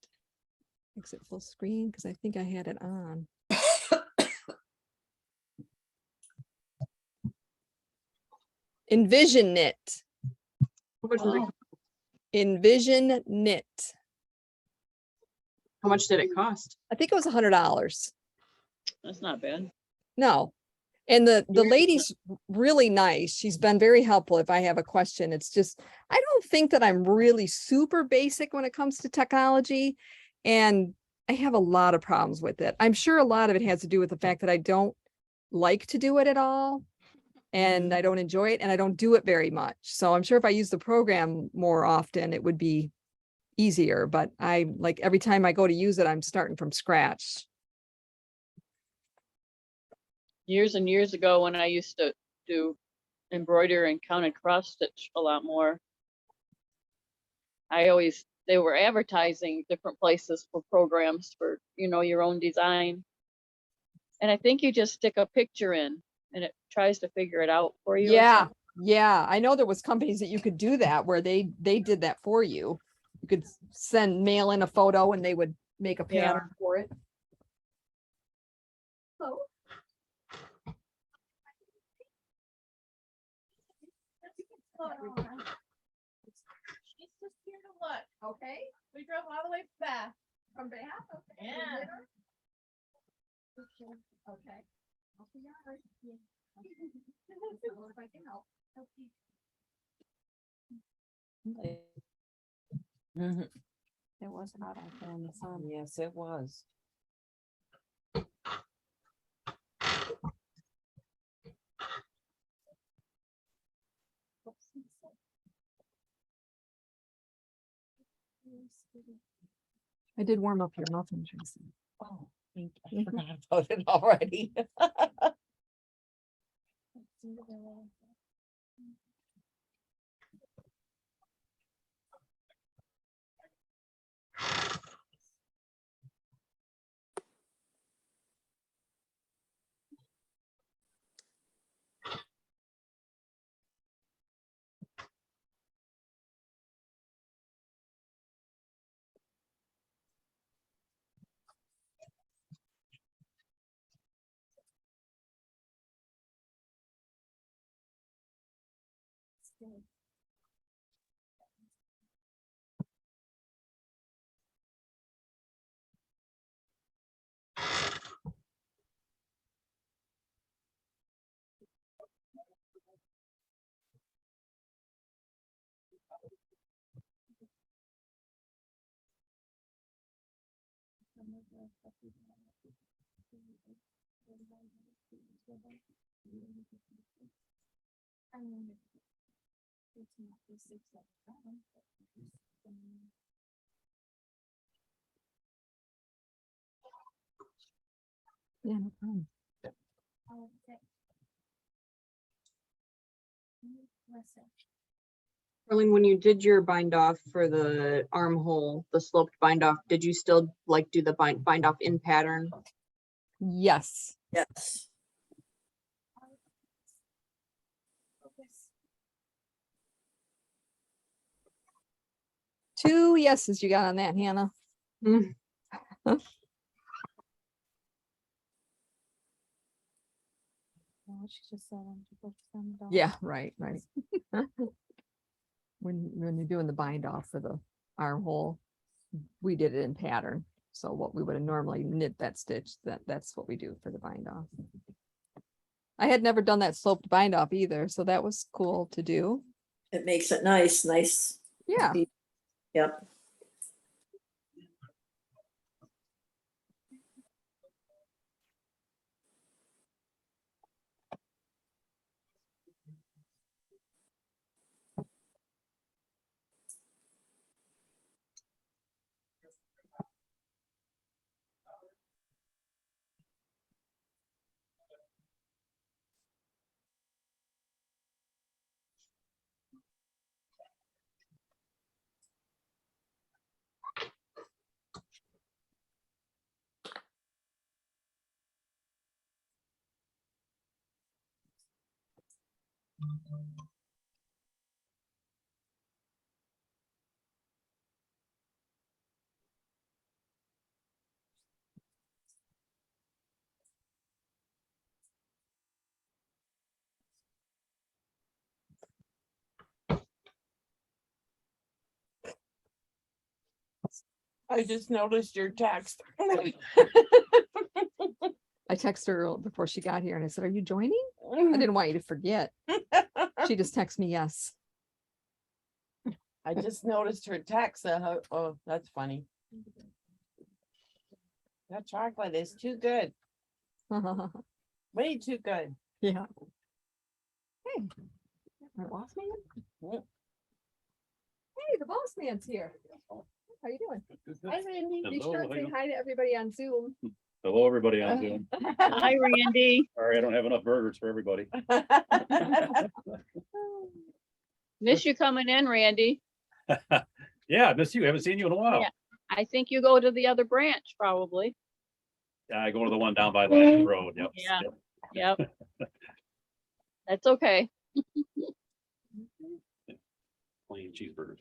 Exit full screen because I think I had it on. Envision Knit. How much did it, Envision Knit. how much did it cost? I think it was $100. That's not bad. No. And the lady's really nice. She's been very helpful if I have a question. It's just, I don't think that I'm really super basic when it comes to technology. And I have a lot of problems with it. I'm sure a lot of it has to do with the fact that I don't like to do it at all. And I don't enjoy it and I don't do it very much. So I'm sure if I use the program more often, it would be easier. But I like every time I go to use it, I'm starting from scratch. Years and years ago when I used to do embroidery and count and cross stitch a lot more, they were advertising different places for programs for, your own design. And I think you just stick a picture in and it tries to figure it out for you. or Yeah. something. Yeah. I know there was companies that you could do that where they did that for you. You could mail in a photo and they would make a Yeah. pattern for it. She's just here to look, okay? We drove all the way back from Bath. Okay. Yeah. Okay. I'll be all right. Yeah. If I can help. Mhm. It was hot out there in the sun. Yes, it was. I did warm up your muffin, Tracy. Oh, thank you. I forgot about it already. Yeah, no problem. Arlene, when you did your bind off for the armhole, the sloped bind off, did you still like do the bind off in pattern? Yes. Yes. Two yeses you got on that, Hannah. Mm. What she just said. Yeah, right. When you're doing the bind off for the armhole, we did it in pattern. So what we would have normally knit that stitch, that's what we do for the bind off. I had never done that sloped bind off either, so that was cool to do. It makes it nice. Yeah. Yep. I just noticed your text. I texted her before she got here and I said, are you joining? I didn't want you to forget. She just texted me yes. I just noticed her text. Oh, that's funny. That chocolate is too good. Way too good. Yeah. Hey, my boss man. Mm. Hey, the boss man's here. How you doing? Hi, Randy. Be Hello, sure and how say you- hi to everybody on Zoom. Hello, everybody on Zoom. Hi, Randy. Sorry, I don't have enough burgers for everybody. Miss you coming in, Randy. Yeah, I miss you. Haven't seen you in a while. Yeah. I think you go to the other branch, probably. Yeah, I go to the one down by Latin Road. Yep. Yeah. Yep. Yep. That's okay. Plain cheeseburgers.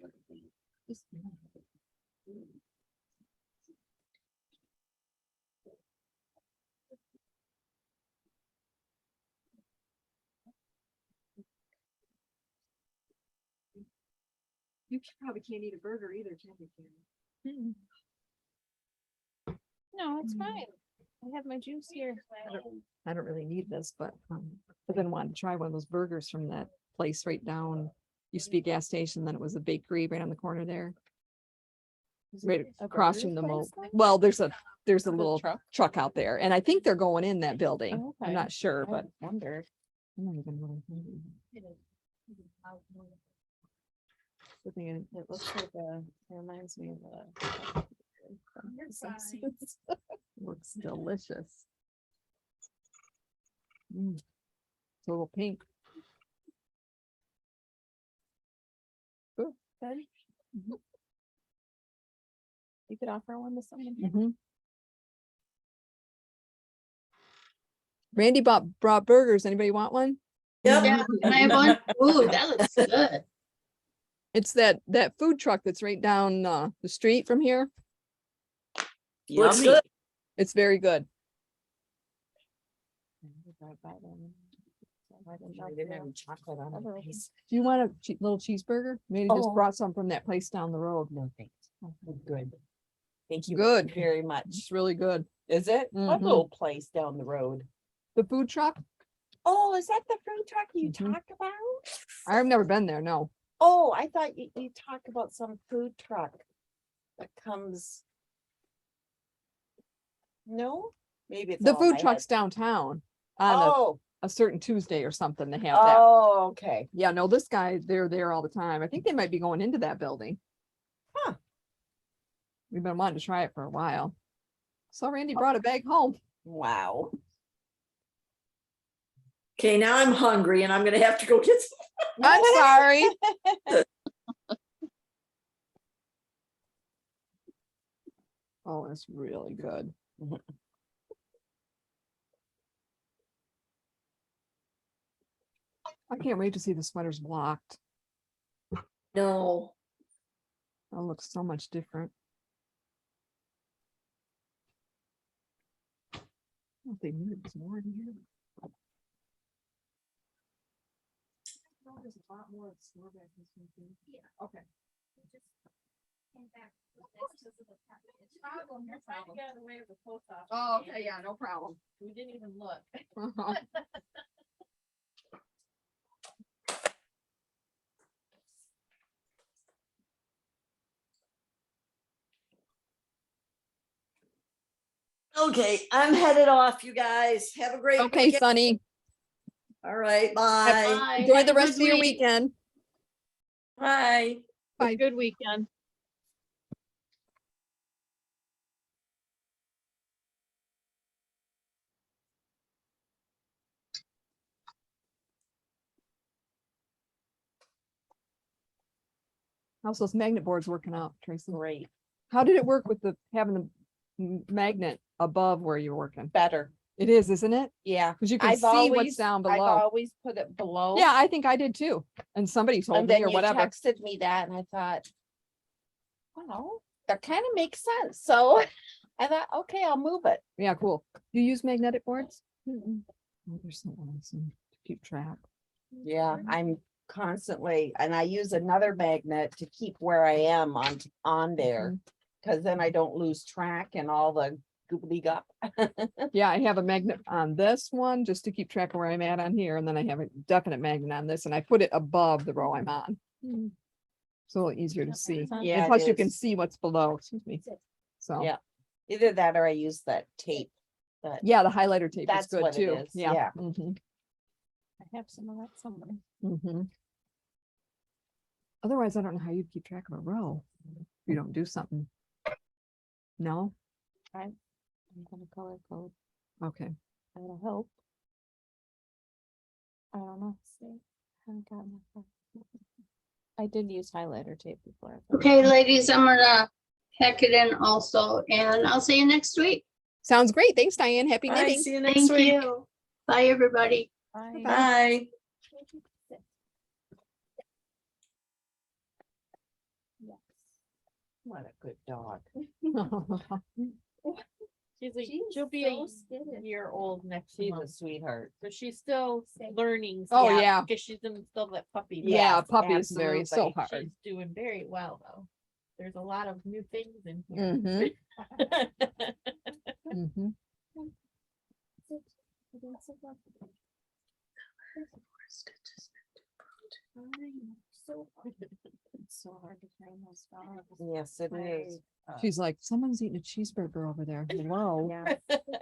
You probably can't eat a burger either, can you? No, it's fine. I have my juice here. I don't really need this, but then wanted to try one of those burgers from that place right down. Used to be a gas station, then it was a bakery right on the corner there. Right across from the well, there's a little truck out there, and I think they're going in that building. Oh, okay. I'm not sure, I but wonder. I'm not even really hungry. Good thing It looks like it reminds me of looks delicious. It's a little pink. Good. You could offer one to someone. Mhm. Randy brought burgers. Anybody want one? Yep. Yeah, can I have one? Ooh, that looks good. It's that food truck that's right down the street from here. Looks Yummy. good. It's very good. I didn't have any chocolate on my piece. Do you want a little cheeseburger? Maybe just Oh. brought some from that place down the road. No, thanks. Good. Thank you. Good. Very much. It's really good. Is it? What Mhm. little place down the road? The food truck? Oh, is that the food truck you Mhm. talk about? I've never been there. No. Oh, I thought you talked about some food truck that comes. No, maybe it's The all in food my truck's head. downtown on Oh, a certain Tuesday or something. They have that. oh, okay. Yeah, no, this guy, they're there all the time. I think they might be going into that building. Huh. We've been wanting to try it for a while. So Randy brought a bag home. Wow. Okay, now I'm hungry and I'm gonna have to go get some. I'm sorry. Oh, it's really good. I can't wait to see the sweaters blocked. No, That looks so much different. Oh, they needed some more in here. Oh, there's a lot more store back this weekend. Yeah. Okay. Problem, you're trying to get away with the post office. Oh, okay, yeah, no problem. We didn't even look. okay, I'm headed off, you guys. Have a great Okay, weekend. Sonny, All right, bye. Bye. enjoy Have the a rest good of your week. weekend. Bye. Bye. Good weekend. How's those magnet boards working out, Tracy? Great. How did it work with having the magnet above where you're working? Better. It is, isn't it? Yeah. Because you can I've see always, what's down I've below. always put it below. Yeah, I think I did too. And somebody told And me then or you whatever. texted me that and I thought, well, that kind of makes sense. So I thought, okay, I'll move it. Yeah, cool. Do you use magnetic boards? Oh, there's so awesome to keep track. Yeah, I'm constantly, and I use another magnet to keep where I am on there. Cause then I don't lose track and all the goobly gup. Yeah, I have a magnet on this one just to keep track of where I'm at on here, and then I have a definite magnet on this, and I put it above the row I'm on. It's a little easier to see. Yeah, And it plus you can is. see what's below, excuse me. So, Yeah, either that or I use that tape. But yeah, the highlighter tape is That's good what it too. is, Yeah. yeah. I have some of that somewhere. Otherwise, I don't know how you'd keep track of a row if you don't do something. No? I'm gonna color code. Okay. That'll help. I don't know. See, haven't gotten that far. I did use highlighter tape before. but- Okay, ladies, I'm gonna pack it in also, and I'll see you next week. Sounds great. Thanks, Diane. Happy Bye, knitting. see you next Thank week. you. Bye, everybody. Bye. Bye. what a good dog. She'll be a year old next She's a month, sweetheart. so she's still learning. Oh, yeah. Because she's still that puppy. Yeah, Yes, puppy is very, so absolutely. hard. She's doing very well, though. There's a lot of new things in here. Mhm. It's so hard to train those dogs. Yes, it is. She's like, someone's eating a cheeseburger over there. Hello. Yeah,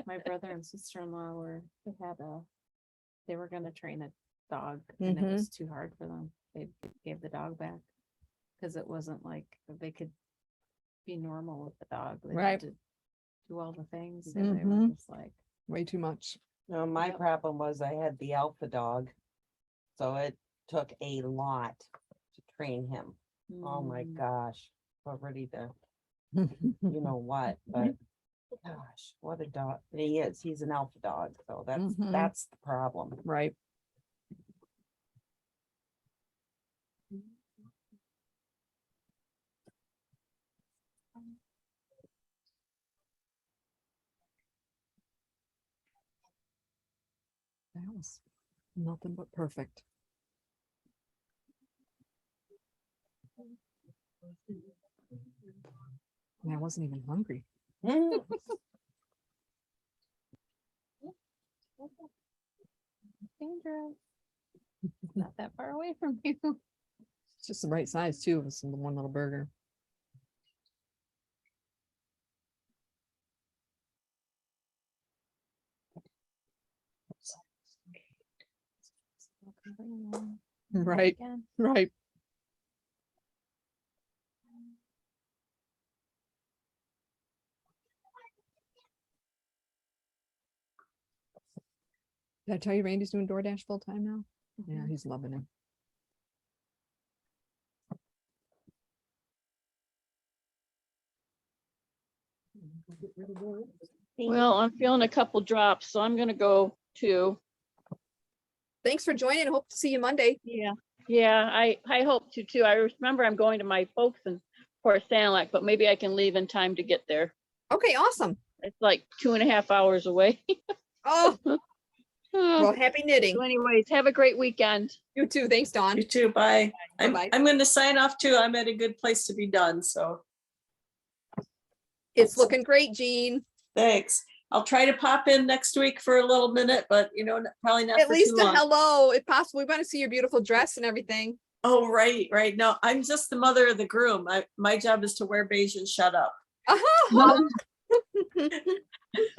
my brother and sister-in-law they were gonna train a dog and it was too hard for them. They gave the dog back. Cause it wasn't like they could be normal with the dog. They had Right. to do all the things. And they were Mhm. just like, Way too much. No, my Yep. problem was I had the alpha dog. So it took a lot to train him. Oh my gosh, we're ready to, you know what, but gosh, what a dog. He's an alpha dog, so Mhm. that's the problem. Right. That was nothing but perfect. And I wasn't even hungry. dangerous. Not that far away from you. It's just the right size too. It's one little burger. Right. Again. Right. Did I tell you Randy's doing DoorDash full time now? Yeah, he's loving it. Well, I'm feeling a couple drops, so I'm gonna go too. Thanks for joining. Hope to see you Monday. Yeah, yeah, I hope to too. I remember I'm going to my folks in Port Sanilac, but maybe I can leave in time to get there. Okay, awesome. It's like 2.5 hours away. Oh, well, So happy knitting. anyways, have a great weekend. You too. Thanks, Dawn. You too, bye. Bye-bye. I'm going to sign off too. I'm at a good place to be done, so It's looking great, Jean. thanks. I'll try to pop in next week for a little minute, but probably not At for least too a long. hello, if possible. We want to see your beautiful dress and everything. Oh, right. No, I'm just the mother of the groom. My job is to wear beige and shut up.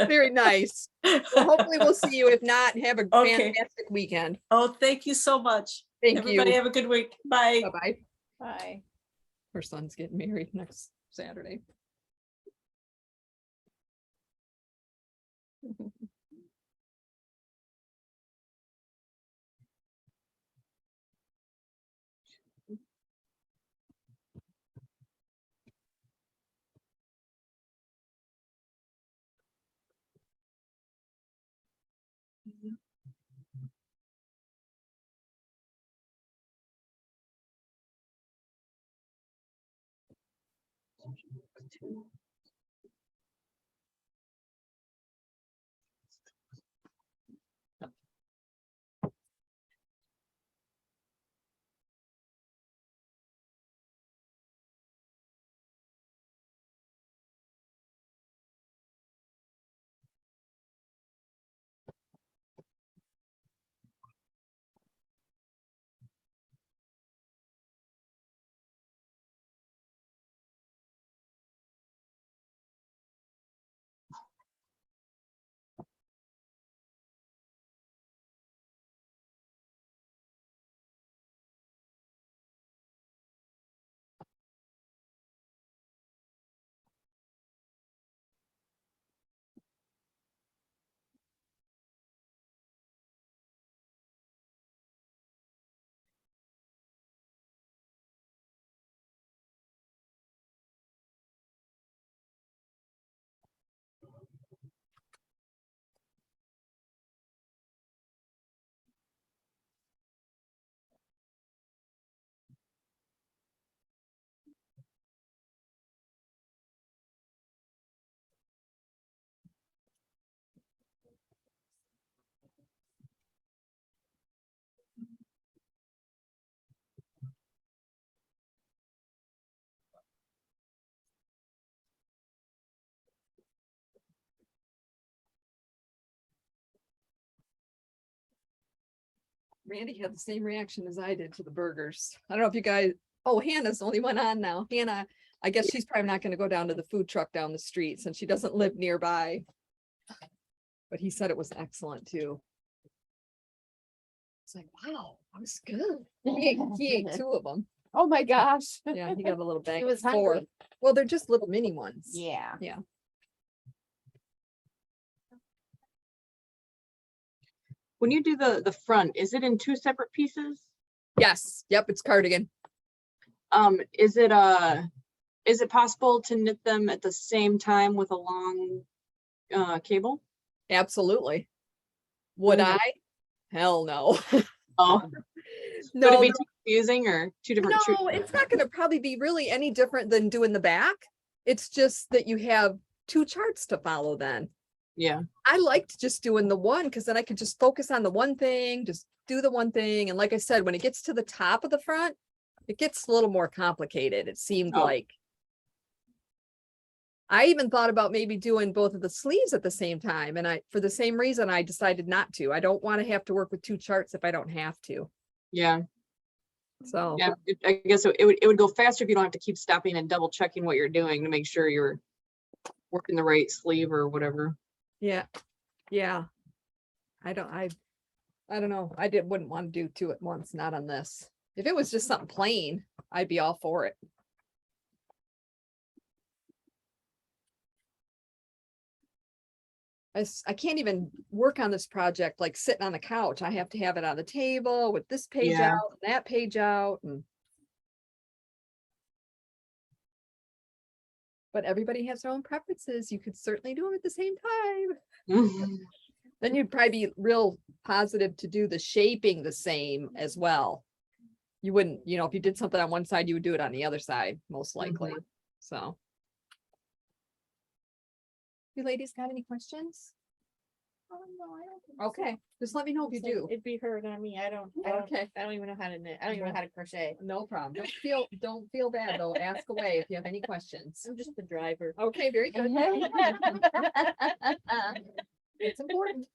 Very nice. Well, hopefully we'll see you. If not, have a Okay. fantastic weekend. Oh, thank you so much. Thank Everybody you. have a good week. Bye. Bye-bye. Bye. Her son's getting married next Saturday. Randy had the same reaction as I did to the burgers. I don't know if you guys, oh, Hannah's the only one on now. Hannah, I guess she's probably not gonna go down to the food truck down the street since she doesn't live nearby. But he said it was excellent too. It's like, wow, that was good. He ate 2 of them. Oh my gosh. Yeah, he got a little bag. He was 4. hungry. Well, they're just little mini ones. Yeah. Yeah. When you do the front, is it in 2 separate pieces? Yes. Yep. It's cardigan. Is it possible to knit them at the same time with a long cable? Absolutely. Would Mhm. I? Hell no. Oh, would No, it be too confusing or 2 different? no, it's not going to probably be really any different than doing the back. It's just that you have 2 charts to follow then. Yeah. I liked just doing the one because then I could just focus on the one thing, just do the one thing. And like I said, when it gets to the top of the front, it gets a little more complicated. It seemed Oh. like. I even thought about maybe doing both of the sleeves at the same time. And for the same reason, I decided not to. I don't want to have to work with 2 charts if I don't have to. Yeah. So, Yeah. I guess it would go faster if you don't have to keep stopping and double checking what you're doing to make sure you're working the right sleeve or whatever. yeah. Yeah. I don't know. Wouldn't want to do 2 at once, not on this. If it was just something plain, I'd be all for it. I can't even work on this project like sitting on the couch. I have to have it on the table with this page Yeah. out, and that page out, and but everybody has their own preferences. You could certainly do them at the same time. Then you'd probably be real positive to do the shaping the same as well. You wouldn't, if you did something on one side, you would do it on the other side, most likely. So. You ladies got any questions? Oh, no, I don't think so. Okay, just let me know if you It's like, do. It'd be hard on me. I don't Okay. I don't even know how to knit. I don't even know how to crochet. No problem. Don't feel bad though. Ask away if you have any questions. I'm just the driver. Okay, very good. It's important.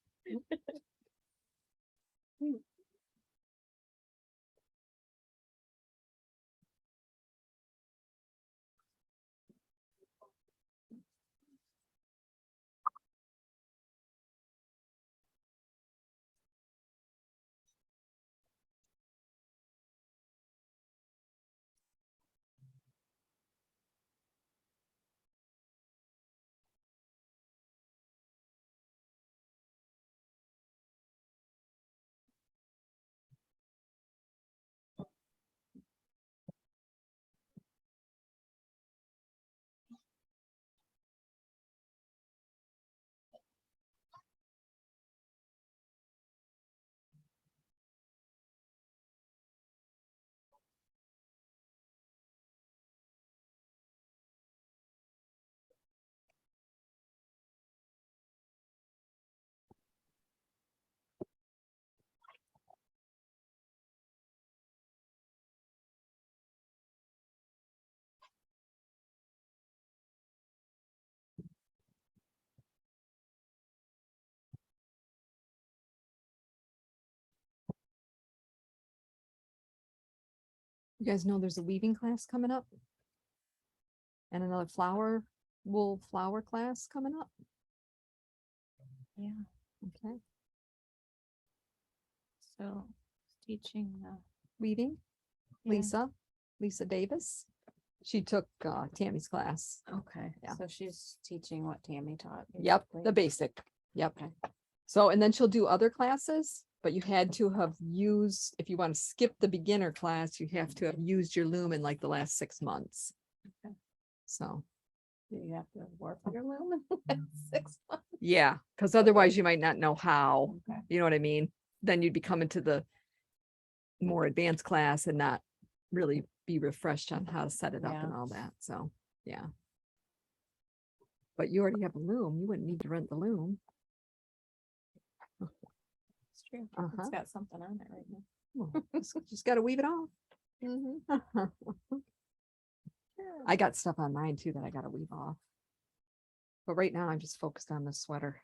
You guys know there's a weaving class coming up? And another wool flower class coming up? Yeah. Okay. So teaching Weaving, yeah. Lisa Davis. She took Tammy's class. Okay. Yeah. So she's teaching what Tammy taught. Yep, basically. the basic. Yep. Okay. So, and then she'll do other classes, but you had to have used, if you want to skip the beginner class, you have to have used your loom in like the last 6 months. Okay. So, Do you have to work your loom in 6 months? yeah, because otherwise you might not know how, Okay. you know what I mean? Then you'd be coming to the more advanced class and not really be refreshed on how to set it up and Yeah. all that. So, yeah. But you already have a loom. You wouldn't need to rent the loom. It's true. Uh-huh. It's got something on it right now. Well, just got to weave it off. Mm-hmm. I got stuff on mine too that I got to weave off. But right now I'm just focused on the sweater.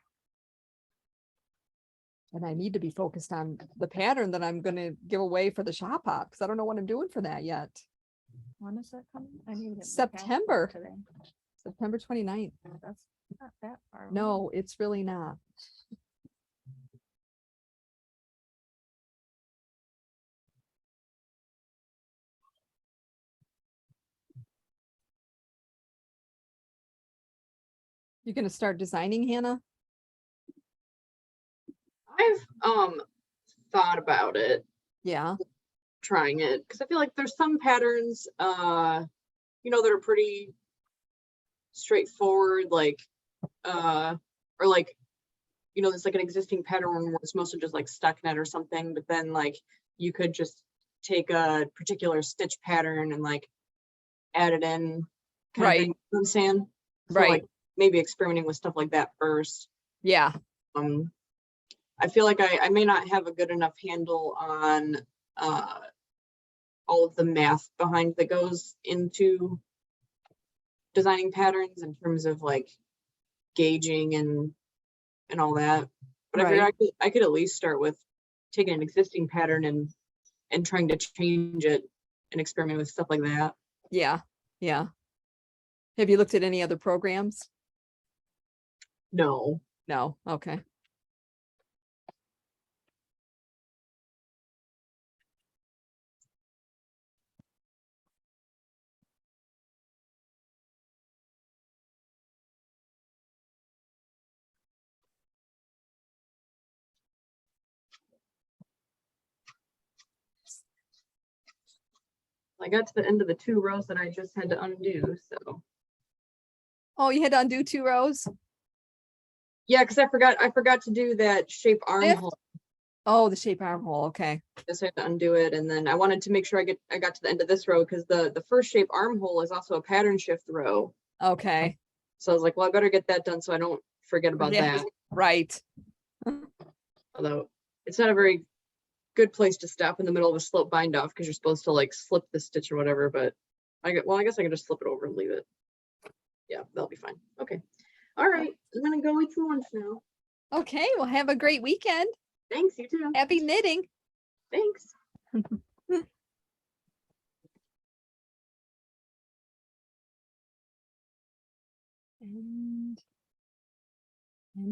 And I need to be focused on the pattern that I'm gonna give away for the shop hop, because I don't know what I'm doing for that yet. When is that coming? I need to get my September. passport today. September 29th. That's not that far. away. No, it's really not. You're gonna start designing, Hannah? I've thought about it, Yeah, trying it, because I feel like there's some patterns that are pretty straightforward, like or like there's like an existing pattern where it's mostly just like stuck net or something, but then like you could just take a particular stitch pattern and like add it in, kind of thing, you know what I'm saying? So, right. like, maybe experimenting with stuff like that first. Yeah, I feel like I may not have a good enough handle on all of the math behind that goes into designing patterns in terms of like gauging and all that. But I Right. figured I could at least start with taking an existing pattern and trying to change it and experiment with stuff like that. yeah, yeah. Have you looked at any other programs? No. No, okay. I got to the end of the 2 rows that I just had to undo, so. Oh, you had to undo 2 rows? Yeah, because I forgot to do that shape armhole. Oh, the shape armhole, okay. Just had to undo it, and then I wanted to make sure I got to the end of this row because the first shape armhole is also a pattern shift row. Okay, So I was like, well, I better get that done so I don't forget about Yeah. that. right. Although it's not a very good place to stop in the middle of a slope bind off because you're supposed to like slip the stitch or whatever, but I guess I can just flip it over and leave it. Yeah, that'll be fine. Okay. All right. I'm gonna go eat some lunch now. Okay, well, have a great weekend. Thanks, you too. Happy knitting. Thanks.